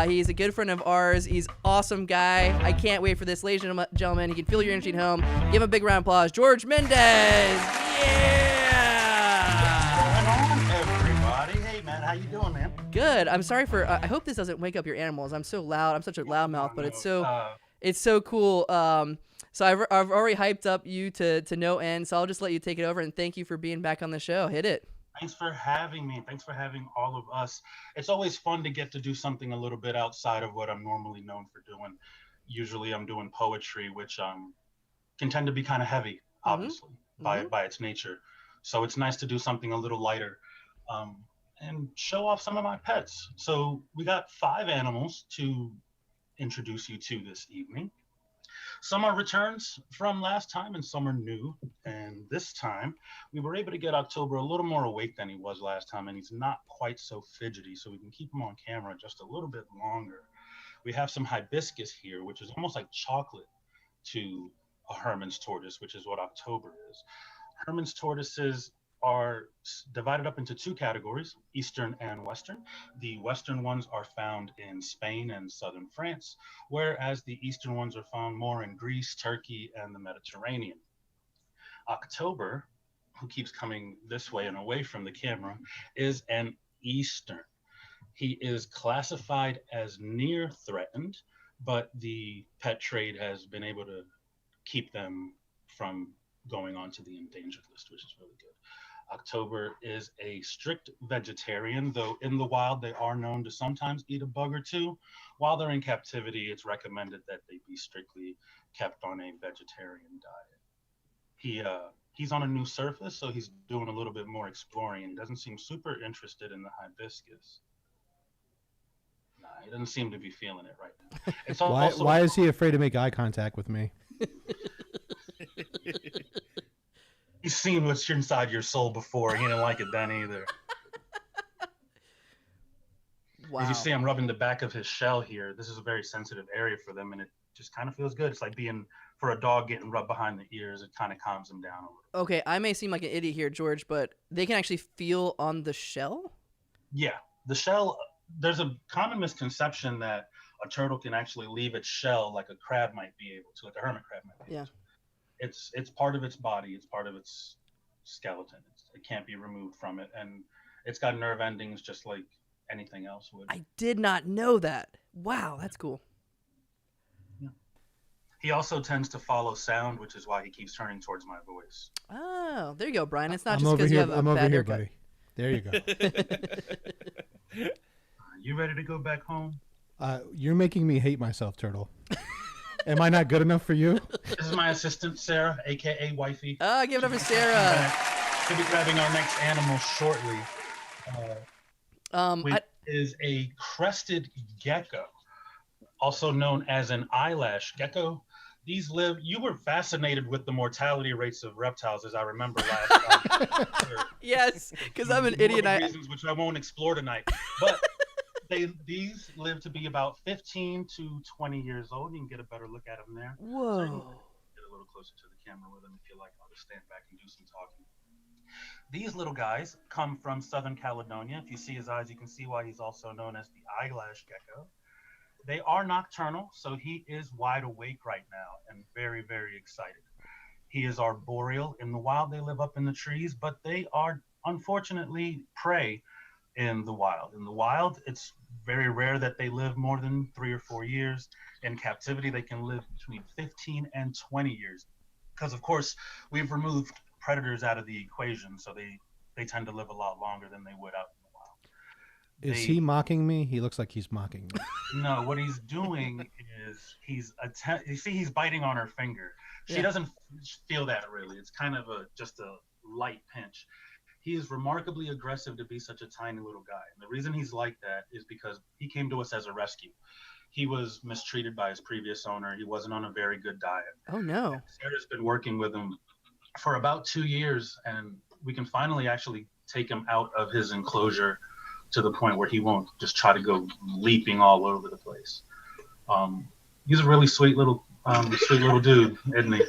He's a good friend of ours. He's an awesome guy. I can't wait for this. Ladies and gentlemen, he can feel your energy at home. Give him a big round of applause. Jorge Mendez! Yeah! Everybody. Hey, man. How you doing, man? Good. I'm sorry for. I hope this doesn't wake up your animals. I'm so loud. I'm such a loudmouth, but it's so cool. So I've already hyped up you to no end. So I'll just let you take it over and thank you for being back on the show. Hit it. Thanks for having me. Thanks for having all of us. It's always fun to get to do something a little bit outside of what I'm normally known for doing. Usually I'm doing poetry, which can tend to be kind of heavy, obviously, by its nature. So it's nice to do something a little lighter and show off some of my pets. So we got 5 animals to introduce you to this evening. Some are returns from last time and some are new. And this time we were able to get October a little more awake than he was last time, and he's not quite so fidgety, so we can keep him on camera just a little bit longer. We have some hibiscus here, which is almost like chocolate to a Herman's tortoise, which is what October is. Herman's tortoises are divided up into 2 categories, Eastern and Western. The Western ones are found in Spain and southern France, whereas the Eastern ones are found more in Greece, Turkey, and the Mediterranean. October, who keeps coming this way and away from the camera, is an Eastern. He is classified as near threatened, but the pet trade has been able to keep them from going on to the endangered list, which is really good. October is a strict vegetarian, though in the wild they are known to sometimes eat a bug or two. While they're in captivity, it's recommended that they be strictly kept on a vegetarian diet. He's on a new surface, so he's doing a little bit more exploring, and he doesn't seem super interested in the hibiscus. Nah, he doesn't seem to be feeling it right now. It's why is he afraid to make eye contact with me? He's seen what's inside your soul before. He didn't like it then either. Wow. As you see, I'm rubbing the back of his shell here. This is a very sensitive area for them, and it just kind of feels good. It's like being, for a dog, getting rubbed behind the ears. It kind of calms them down a little. Okay, I may seem like an idiot here, George, but they can actually feel on the shell? Yeah, the shell, there's a common misconception that a turtle can actually leave its shell like a crab might be able to, like a hermit crab might be able to. It's part of its body. It's part of its skeleton. It can't be removed from it. And it's got nerve endings just like anything else would. I did not know that. Wow, that's cool. Yeah. He also tends to follow sound, which is why he keeps turning towards my voice. Oh, there you go, Brian. It's not I'm just because you have a I'm over bad here, haircut. buddy. There you go. You ready to go back home? You're making me hate myself, Turtle. Am I not good enough for you? This is my assistant, Sarah, a.k.a. Wifey. Give it up for Sarah. She'll be grabbing our next animal shortly. Which is a crested gecko, also known as an eyelash gecko. These live, you were fascinated with the mortality rates of reptiles, as I remember last time. Yes, because I'm an idiot. Reasons which I won't explore tonight. But these live to be about 15 to 20 years old. You can get a better look at them there. Whoa. So get a little closer to the camera with them if you like. I'll just stand back and do some talking. These little guys come from Southern Caledonia. If you see his eyes, you can see why he's also known as the eyelash gecko. They are nocturnal, so he is wide awake right now and very, very excited. He is arboreal. In the wild, they live up in the trees, but they are unfortunately prey in the wild. In the wild, it's very rare that they live more than 3 or 4 years. In captivity, they can live between 15 and 20 years. because of course we've removed predators out of the equation, so they tend to live a lot longer than they would out in the wild. Is he mocking me? He looks like he's mocking me. No, what he's doing is you see he's biting on her finger. She Yeah. doesn't feel that really. It's kind of just a light pinch. He is remarkably aggressive to be such a tiny little guy. And the reason he's like that is because he came to us as a rescue. He was mistreated by his previous owner. He wasn't on a very good diet. Oh no. And Sarah's been working with him for about 2 years, and we can finally actually take him out of his enclosure to the point where he won't just try to go leaping all over the place. He's a really sweet little dude, isn't he?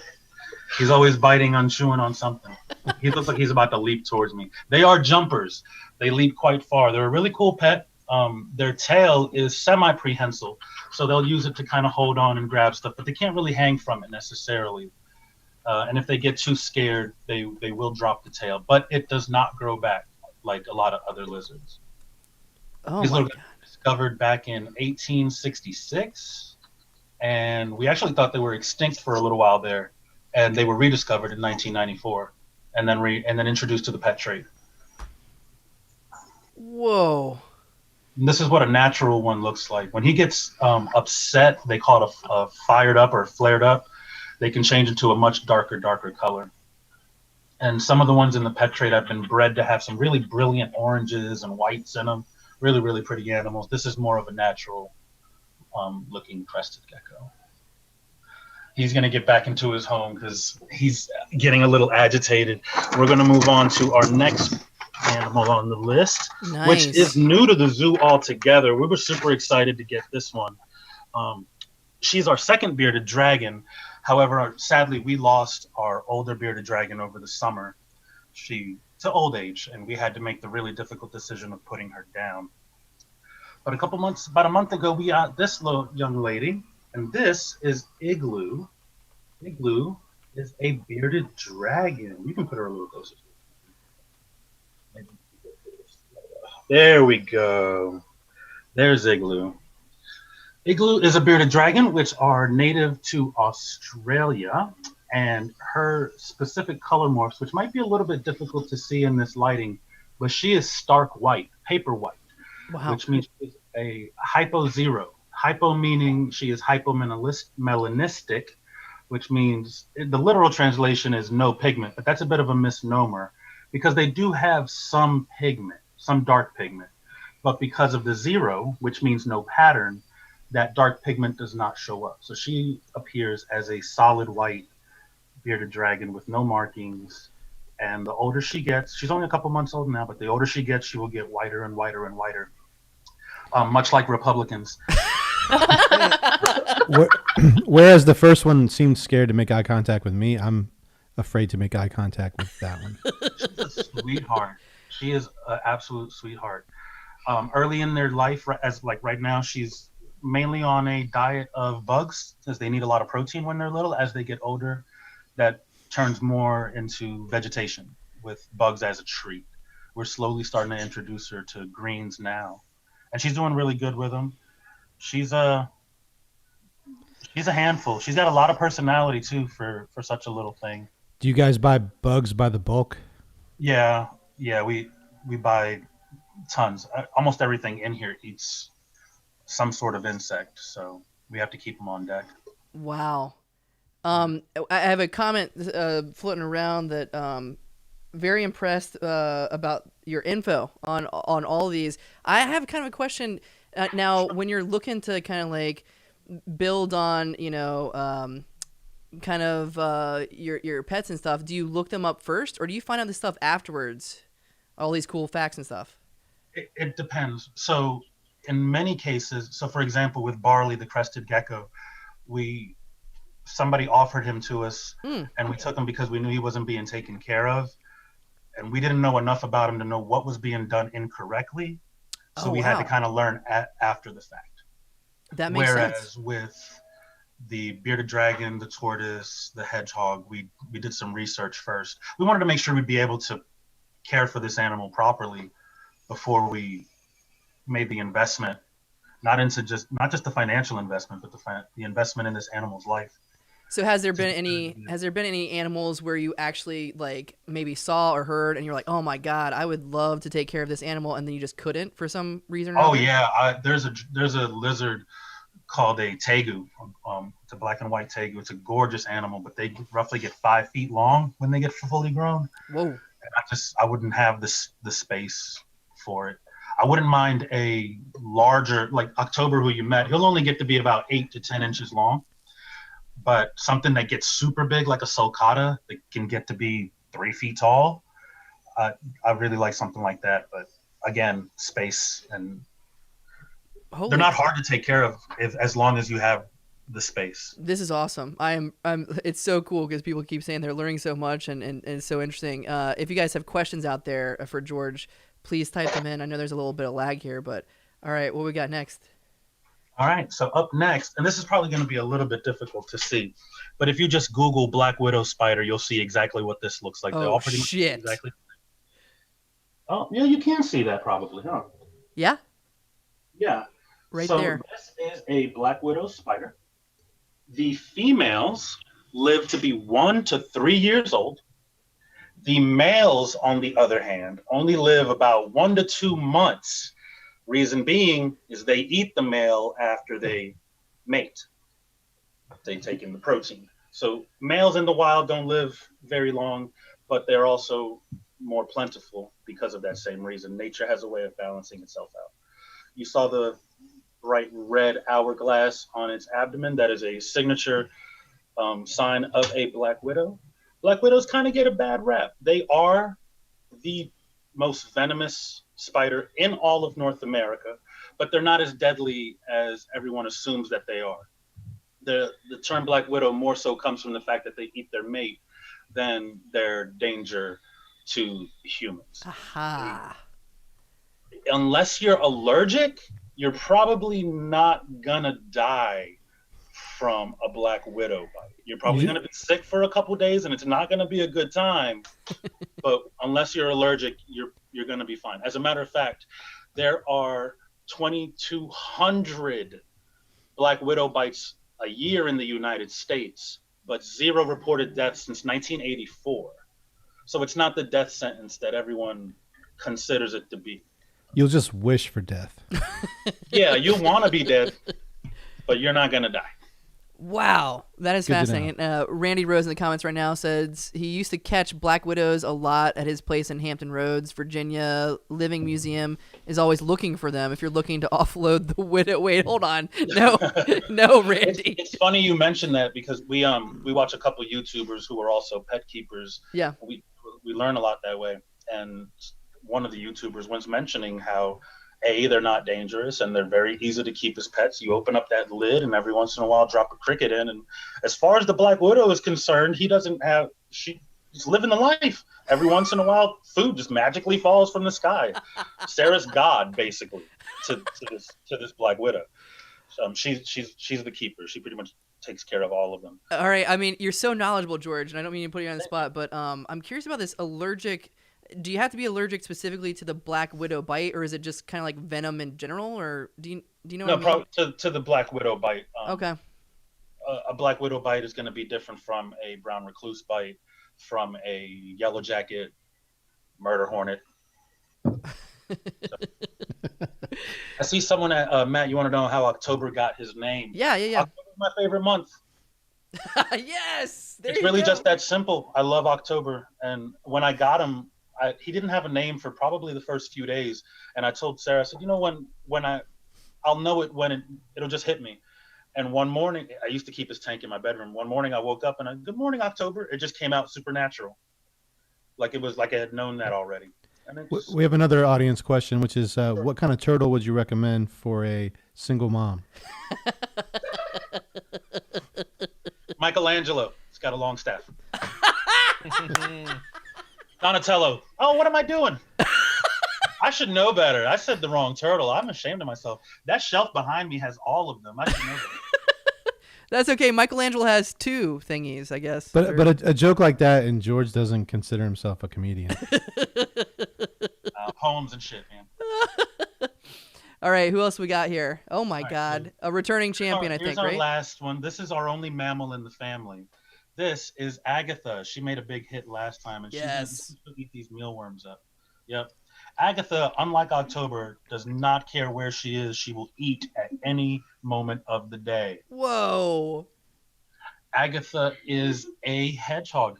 He's always biting on, chewing on something. He looks like he's about to leap towards me. They are jumpers. They leap quite far. They're a really cool pet. Their tail is semi-prehensile, so they'll use it to kind of hold on and grab stuff, but they can't really hang from it necessarily. And if they get too scared, they will drop the tail, but it does not grow back like a lot of other lizards. Oh These my little god. guys were discovered back in 1866, and we actually thought they were extinct for a little while there, and they were rediscovered in 1994, and then introduced to the pet trade. Whoa. And this is what a natural one looks like. When he gets upset, they call it a fired up or flared up. They can change into a much darker color. And some of the ones in the pet trade have been bred to have some really brilliant oranges and whites in them. Really, really pretty animals. This is more of a natural looking crested gecko. He's going to get back into his home because he's getting a little agitated. We're going to move on to our next animal on the list, Nice. which is new to the zoo altogether. We were super excited to get this one. She's our second bearded dragon. However, sadly, we lost our older bearded dragon over the summer. To old age, and we had to make the really difficult decision of putting her down. But about a month ago, we got this little young lady, and this is Igloo. Igloo is a bearded dragon. You can put her a little closer. There we go. There's Igloo. Igloo is a bearded dragon, which are native to Australia, and her specific color morphs, which might be a little bit difficult to see in this lighting, but she is stark white, paper white, Wow. which means she's a hypo-zero. Hypo meaning she is hypomelanistic, which means the literal translation is no pigment, but that's a bit of a misnomer because they do have some pigment, some dark pigment, but because of the zero, which means no pattern, that dark pigment does not show up. So she appears as a solid white bearded dragon with no markings, and the older she gets, she's only a couple months old now, but the older she gets, she will get whiter and whiter and whiter, much like Republicans. Whereas the first one seemed scared to make eye contact with me, I'm afraid to make eye contact with that one. She's a sweetheart. She is an absolute sweetheart. Early in their life, right now, she's mainly on a diet of bugs, because they need a lot of protein when they're little. As they get older, that turns more into vegetation with bugs as a treat. We're slowly starting to introduce her to greens now, and she's doing really good with them. She's a handful. She's got a lot of personality too for such a little thing. Do you guys buy bugs by the bulk? Yeah, we buy tons. Almost everything in here eats some sort of insect, so we have to keep them on deck. Wow. I have a comment floating around that very impressed about your info on all these. I have kind of a question now. When you're looking to kind of like build on, kind of your pets and stuff, do you look them up first, or do you find out this stuff afterwards? All these cool facts and stuff. It depends. So in many cases, so for example, with Barley, the crested gecko, somebody offered him to us, and we took him because we knew he wasn't being taken care of, and we didn't know enough about him to know what was being done incorrectly. So we had to kind of learn after the fact. That makes sense. Whereas with the bearded dragon, the tortoise, the hedgehog, we did some research first. We wanted to make sure we'd be able to care for this animal properly before we made the investment, not just the financial investment, but the investment in this animal's life. So has there been any animals where you actually like maybe saw or heard and you're like, oh my god, I would love to take care of this animal, and then you just couldn't for some reason or Oh another? yeah, there's a lizard called a tegu. It's a black and white tegu. It's a gorgeous animal, but they roughly get 5 feet long when they get fully grown. Whoa. And I wouldn't have the space for it. I wouldn't mind a larger, like October, who you met. He'll only get to be about 8 to 10 inches long. But something that gets super big, like a sulcata, that can get to be 3 feet tall. I really like something like that. But again, space, and they're not hard to take care of as long as you have the space. This is awesome. It's so cool because people keep saying they're learning so much, and it's so interesting. If you guys have questions out there for George, please type them in. I know there's a little bit of lag here, but all right, what we got next? All right, so up next, and this is probably going to be a little bit difficult to see, but if you just Google Black Widow spider, you'll see exactly what this looks like. They all pretty much shit. exactly. Oh, yeah, you can see that probably, huh? Yeah? Yeah. Right so there. This is a Black Widow spider. The females live to be 1 to 3 years old. The males, on the other hand, only live about 1 to 2 months. Reason being is they eat the male after they mate. They take in the protein. So males in the wild don't live very long, but they're also more plentiful because of that same reason. Nature has a way of balancing itself out. You saw the bright red hourglass on its abdomen. That is a signature sign of a black widow. Black widows kind of get a bad rap. They are the most venomous spider in all of North America, but they're not as deadly as everyone assumes that they are. The term black widow more so comes from the fact that they eat their mate than their danger to humans. Aha. Unless you're allergic, you're probably not gonna die from a black widow bite. You're probably gonna be sick for a couple days, and it's not gonna be a good time. But unless you're allergic, you're gonna be fine. As a matter of fact, there are 2,200 black widow bites a year in the United States, but 0 reported deaths since 1984. So it's not the death sentence that everyone considers it to be. You'll just wish for death. Yeah, you want to be dead, but you're not gonna die. Wow, that is Good to fascinating. Randy Rose in the comments right now says he used to catch black widows a lot at his place in Hampton Roads, Virginia. Living Museum is always looking for them if you're looking to offload the widow. Wait, hold on. No, no, Randy. It's funny you mentioned that because we watch a couple YouTubers who are also pet keepers. Yeah. We learn a lot that way, and one of the YouTubers was mentioning how they're not dangerous and they're very easy to keep as pets. You open up that lid and every once in a while drop a cricket in. And as far as the black widow is concerned, she's living the life. Every once in a while, food just magically falls from the sky. Sarah's God, basically, to this black widow. She's the keeper. She pretty much takes care of all of them. All right. I mean, you're so knowledgeable, George, and I don't mean to put you on the spot, but I'm curious about this allergic. Do you have to be allergic specifically to the black widow bite, or is it just kind of like venom in general, or do you know? No, what I mean? to the black widow bite. Okay. A black widow bite is going to be different from a brown recluse bite, from a yellow jacket murder hornet. I see someone at Matt. You want to know how October got his name? Yeah. October's my favorite month. Yes. It's really just that simple. I love October, and when I got him, he didn't have a name for probably the first few days, and I told Sarah, I said, when I'll know it when it'll just hit me. And one morning, I used to keep his tank in my bedroom. One morning, I woke up and good morning, October. It just came out supernatural, like it was like I had known that already. And We have another audience question, which is, what kind of turtle would you recommend for a single mom? Michelangelo. It's got a long staff. Donatello. Oh, what am I doing? I should know better. I said the wrong turtle. I'm ashamed of myself. That shelf behind me has all of them. I should know better. That's okay. Michelangelo has 2 thingies, I guess. But a joke like that, and George doesn't consider himself a comedian. Poems and shit, man. All right, who else we got here? Oh my All right, God, a returning champion, I Here's think, our right? last one. This is our only mammal in the family. This is Agatha. She made a big hit last time, and Yes. she's gonna eat these mealworms up. Yep. Agatha, unlike October, does not care where she is. She will eat at any moment of the day. Whoa. Agatha is a hedgehog.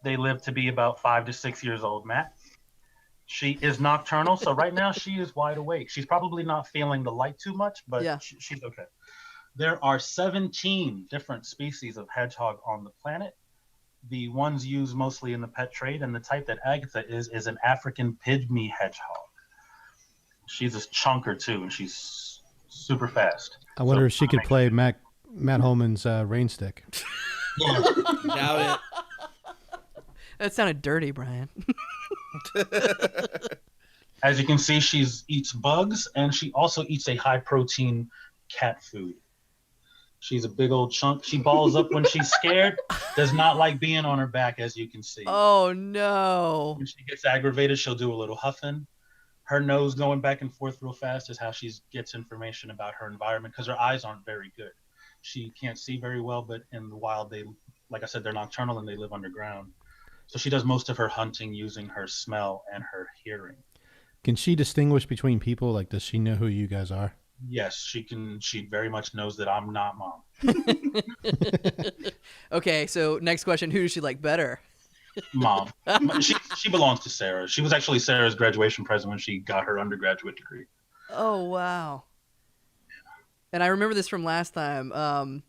They live to be about 5 to 6 years old, Matt. She is nocturnal, so right now she is wide awake. She's probably not feeling the light too much, but Yeah. she's okay. There are 17 different species of hedgehog on the planet. The ones used mostly in the pet trade, and the type that Agatha is an African pygmy hedgehog. She's a chunker too, and she's super fast. I wonder So, if she could play Matt Holman's rain stick. Yeah. Doubt That sounded dirty, Brian. As you can see, she eats bugs, and she also eats a high protein cat food. She's a big old chunk. She balls up when she's scared. Does not like being on her back, as you can see. Oh no. When she gets aggravated, she'll do a little huffing. Her nose going back and forth real fast is how she gets information about her environment, because her eyes aren't very good. She can't see very well, but in the wild, like I said, they're nocturnal and they live underground. So she does most of her hunting using her smell and her hearing. Can she distinguish between people? Like, does she know who you guys are? Yes, she can. She very much knows that I'm not mom. Okay, so next question: who does she like better? Mom. She belongs to Sarah. She was actually Sarah's graduation present when she got her undergraduate degree. Oh wow. And I remember this from last time.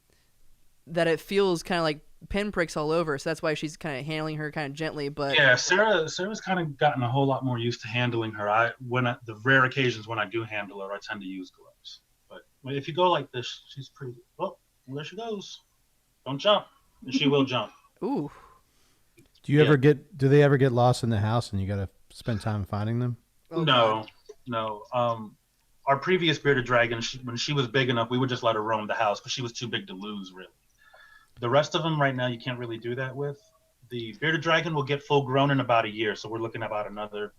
That it feels kind of like pinpricks all over, so that's why she's kind of handling her kind of gently. But yeah, Sarah's kind of gotten a whole lot more used to handling her. The rare occasions when I do handle her, I tend to use gloves. But if you go like this, she's pretty. Oh, well, there she goes. Don't jump, and she will jump. Ooh. Do you ever get? Do they ever get lost in the house and you got to spend time finding them? Oh, No. Our previous bearded dragon, when she was big enough, we would just let her roam the house, but she was too big to lose, really. The rest of them right now, you can't really do that with. The bearded dragon will get full grown in about a year, so we're looking at about another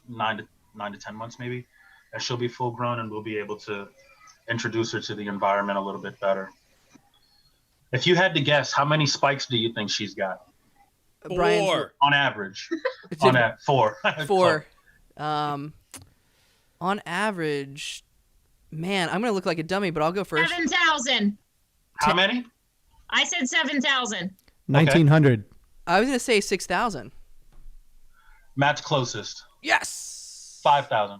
9 to 10 months maybe, and she'll be full grown, and we'll be able to introduce her to the environment a little bit better. If you had to guess, how many spikes do you think she's got? Brian's 4. On average. It's On in- 4. 4. On average, man, I'm gonna look like a dummy, but I'll go first. 7,000. How many? I said 7,000. 1900. I was gonna say 6,000. Matt's closest. Yes. 5,000.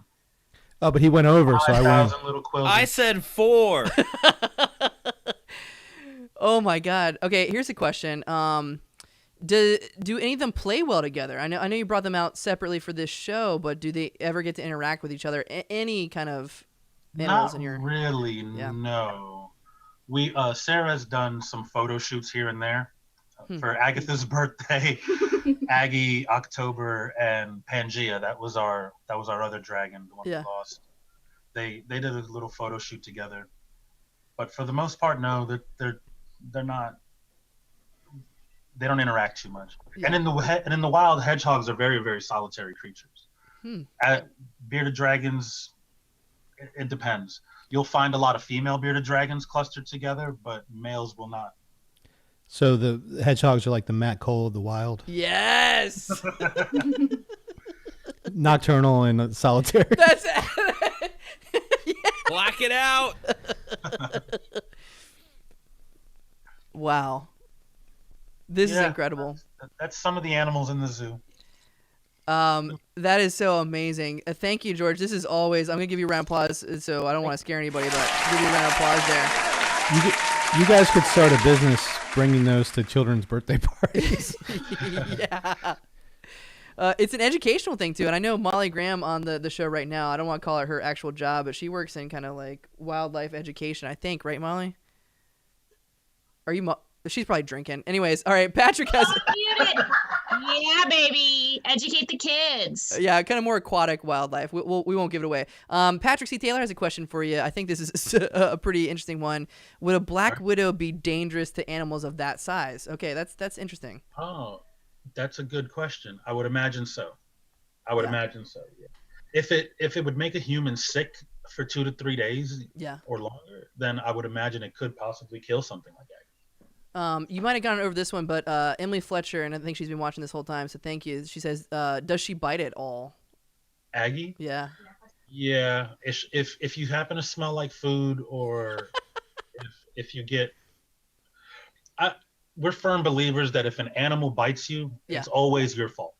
Oh, but he went over, so I won. 5,000 little quills. I said 4. Oh my God. Okay, here's a question. Do any of them play well together? I know you brought them out separately for this show, but do they ever get to interact with each other? Any kind of animals Not in your? really, Yeah. no. Sarah's done some photo shoots here and there for Hmm. Agatha's birthday, Aggie, October, and Pangea. That was our other dragon, the one Yeah. we lost. They did a little photo shoot together, but for the most part, no, they're not. They don't interact too much. Yeah. And in the wild, hedgehogs are very, very solitary creatures. Hmm. Bearded dragons, it depends. You'll find a lot of female bearded dragons clustered together, but males will not. So the hedgehogs are like the Matt Cole of the wild, Yes. nocturnal and solitary. That's. Black it out. Wow. This is Yeah. incredible. That's some of the animals in the zoo. That is so amazing. Thank you, George. This is always. I'm gonna give you a round of applause. So I don't want to scare anybody, but give you a round of applause there. You guys could start a business bringing those to children's birthday parties. Yeah. It's an educational thing too, and I know Molly Graham on the show right now. I don't want to call her actual job, but she works in kind of like wildlife education, I think, right, Molly? Are you? She's probably drinking. Anyways, all right. Patrick has. Yeah, baby. Educate the kids. Yeah, kind of more aquatic wildlife. We won't give it away. Patrick C. Taylor has a question for you. I think this is a pretty interesting one. Would a black widow be dangerous to animals of that size? Okay, that's interesting. Oh, that's a good question. I would imagine so. I would Yeah. imagine so. Yeah. If it would make a human sick, for 2 to 3 days Yeah. or longer, then I would imagine it could possibly kill something like that. You might have gone over this one, but Emily Fletcher, and I think she's been watching this whole time, so thank you. She says, does she bite at all? Aggie? Yeah. Yeah. If you happen to smell like food, or if you get, we're firm believers that if an animal bites you, it's always your fault.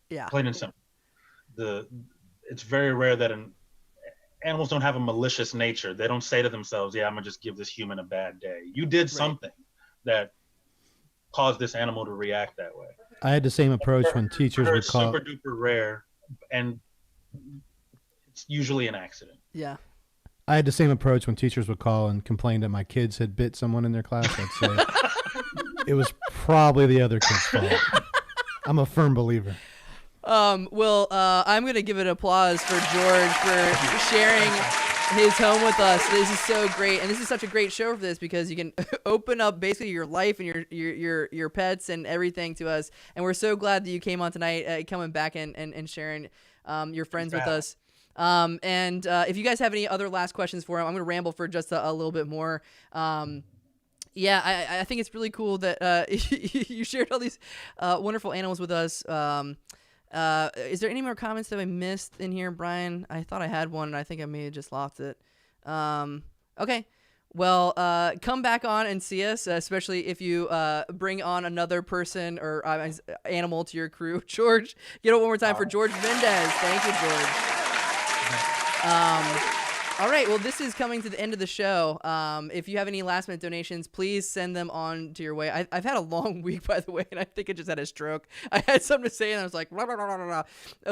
Yeah. Plain and simple. It's very rare that animals don't have a malicious nature. They don't say to themselves, yeah, I'm gonna just give this human a bad day. You did something that caused this animal to react that way. I had the same approach when teachers would call. Super duper rare, and it's usually an accident. Yeah. I had the same approach when teachers would call and complain that my kids had bit someone in their class. I'd say it was probably the other kid's fault. I'm a firm believer. Well, I'm going to give an applause for George for sharing his home with us. This is so great, and this is such a great show for this because you can open up basically your life and your pets and everything to us. And we're so glad that you came on tonight, coming back and sharing your friends with us. And if you guys have any other last questions for him, I'm going to ramble for just a little bit more. Yeah, I think it's really cool that you shared all these wonderful animals with us. Is there any more comments that I missed in here, Brian? I thought I had one, and I think I may have just lost it. Okay. Well, come back on and see us, especially if you bring on another person or animal to your crew. George, get it one more time for Jorge Mendez. Thank you, George. All right, well, this is coming to the end of the show. If you have any last-minute donations, please send them on to your way. I've had a long week, by the way, and I think I just had a stroke. I had something to say, and I was like, blah, blah, blah, blah, blah.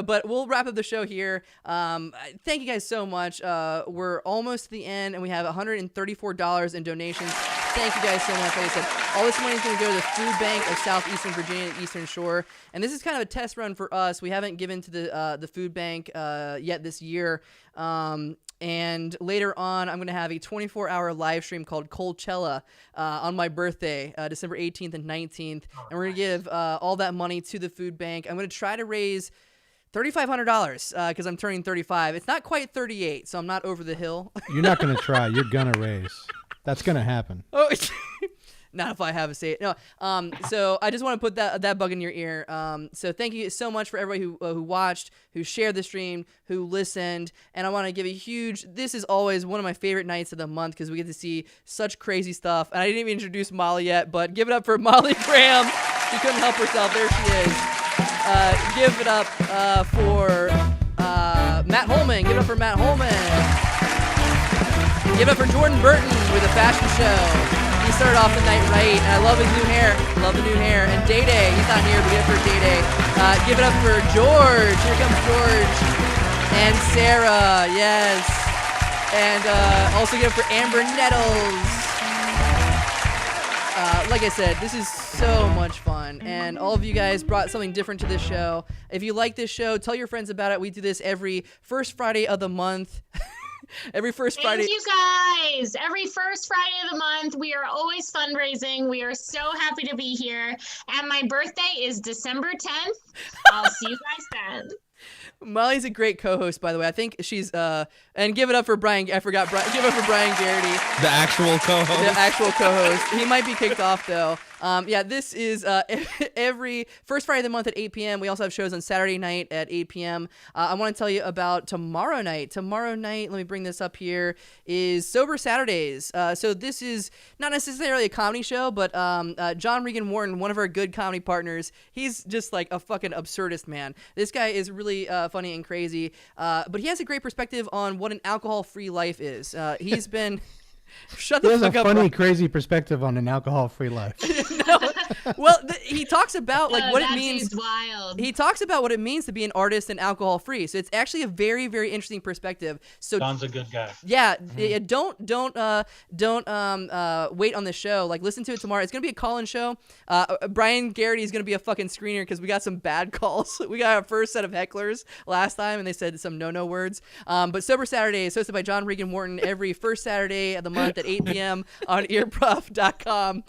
But we'll wrap up the show here. Thank you guys so much. We're almost to the end, and we have $134 in donations. Thank you guys so much. Like I said, all this money is going to go to the Food Bank of Southeastern Virginia and Eastern Shore. And this is kind of a test run for us. We haven't given to the food bank yet this year. And later on, I'm going to have a 24-hour live stream called Coachella on my birthday, December 18th and 19th. And we're going to give all that money to the food bank. I'm going to try to raise $3,500 because I'm turning 35. It's not quite 38, so I'm not over the hill. You're not going to try. You're going to raise. That's going to happen. Oh, not if I have a say. No. So I just want to put that bug in your ear. So thank you so much for everybody who watched, who shared the stream, who listened, and I want to give a huge. This is always one of my favorite nights of the month because we get to see such crazy stuff. And I didn't even introduce Molly yet, but give it up for Molly Graham. She couldn't help herself. There she is. Give it up for Matt Holman. Give it up for Matt Holman. Give it up for Jordan Burton with a fashion show. He started off the night right, and I love his new hair. Love the new hair. And Day Day, he's not here, but give it up for Day Day. Give it up for George. Here comes George. And Sarah, yes. And also give it for Amber Nettles. Like I said, this is so much fun, and all of you guys brought something different to this show. If you like this show, tell your friends about it. We do this every first Friday of the month. Every first Friday. Thank you guys. Every first Friday of the month, we are always fundraising. We are so happy to be here. And my birthday is December 10th. I'll see you guys then. Molly's a great co-host, by the way. I think she's and give it up for Brian. I forgot. Give it up for Brian Garraty, the actual co-host. The actual co-host. He might be kicked off though. Yeah, this is every first Friday of the month at 8 p.m. We also have shows on Saturday night at 8 p.m. I want to tell you about tomorrow night. Tomorrow night, let me bring this up here, is Sober Saturdays. So this is not necessarily a comedy show, but John Regan Wharton, one of our good comedy partners, he's just like a fucking absurdist, man. This guy is really funny and crazy, but he has a great perspective on what an alcohol-free life is. He's been... Shut the fuck up. He has a funny, crazy perspective on an alcohol-free life. No. Well, he talks about like what it means. Wild. He talks about what it means to be an artist and alcohol-free. So it's actually a very, very interesting perspective. So Don's a good guy. Yeah, don't wait on the show. Like, listen to it tomorrow. It's gonna be a call-in show. Brian Garraty is gonna be a fucking screener because we got some bad calls. We got our first set of hecklers last time, and they said some no words. But Sober Saturday is hosted by John Regan Wharton every first Saturday of the month at 8 p.m. on earprov.com.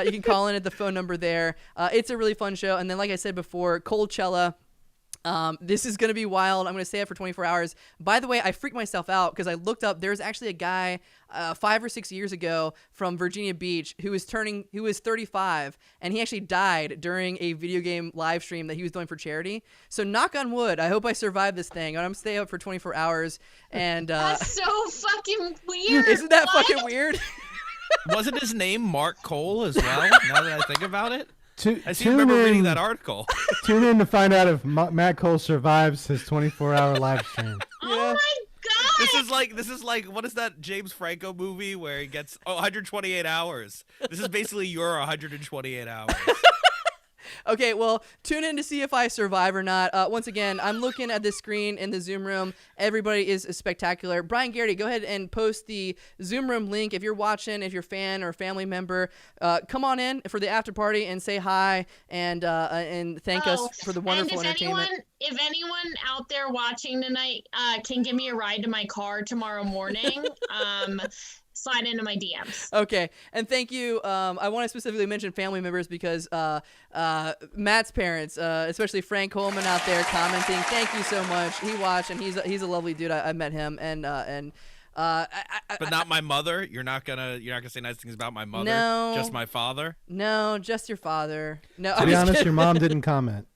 You can call in at the phone number there. It's a really fun show. And then, like I said before, Coachella This is going to be wild. I'm going to stay up for 24 hours. By the way, I freaked myself out because I looked up. There's actually a guy 5 or 6 years ago from Virginia Beach who was 35, and he actually died during a video game live stream that he was doing for charity. So knock on wood, I hope I survive this thing. I'm going to stay up for 24 hours. And That's so fucking weird. Isn't that What? fucking weird? Wasn't his name Mark Cole as well? Now that I think about it. I seem to Tune remember reading in- that article. Tune in to find out if Matt Cole survives his 24-hour live stream. Oh my god! This is like what is that James Franco movie where he gets 128 hours? This is basically your 128 hours. Okay, well, tune in to see if I survive or not. Once again, I'm looking at the screen in the Zoom room. Everybody is spectacular. Brian Garraty, go ahead and post the Zoom room link. If you're watching, if you're a fan or a family member, come on in for the after party and say hi and thank us for the wonderful entertainment. If anyone out there watching tonight can give me a ride to my car tomorrow morning, slide into my DMs. Okay, and thank you. I want to specifically mention family members because Matt's parents, especially Frank Holman out there commenting. Thank you so much. He watched, and he's a lovely dude. I met him, But not my mother. You're not gonna say nice things about my mother. No. Just my father. No, just your father. No, To be honest, your mom didn't comment.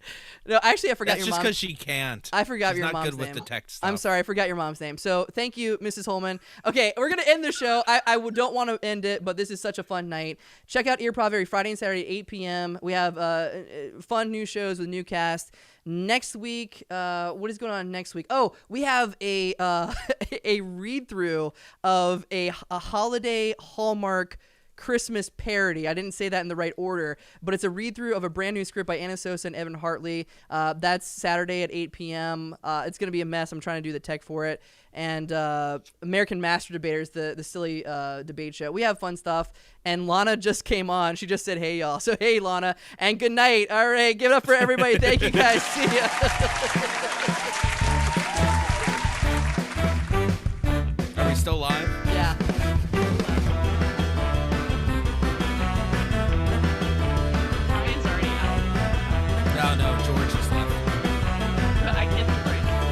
No, actually, I forgot That's your just mom. because she can't. I forgot She's your not mom's good name. with the text stuff. I'm sorry, I forgot your mom's name. So thank you, Mrs. Holman. Okay, we're gonna end the show. I don't want to end it, but this is such a fun night. Check out Earprov every Friday and Saturday at 8 p.m. We have fun new shows with new cast. Next week, what is going on next week? Oh, we have a a read through of a holiday Hallmark Christmas parody. I didn't say that in the right order, but it's a read through of a brand new script by Anna Sosa and Evan Hartley. That's Saturday at 8 p.m. It's going to be a mess. I'm trying to do the tech for it. And American Master Debaters, the silly debate show. We have fun stuff. And Lana just came on. She just said, hey, y'all. So, hey, Lana. And good night. All right. Give it up for everybody. Thank you, guys. See ya. Are we still live?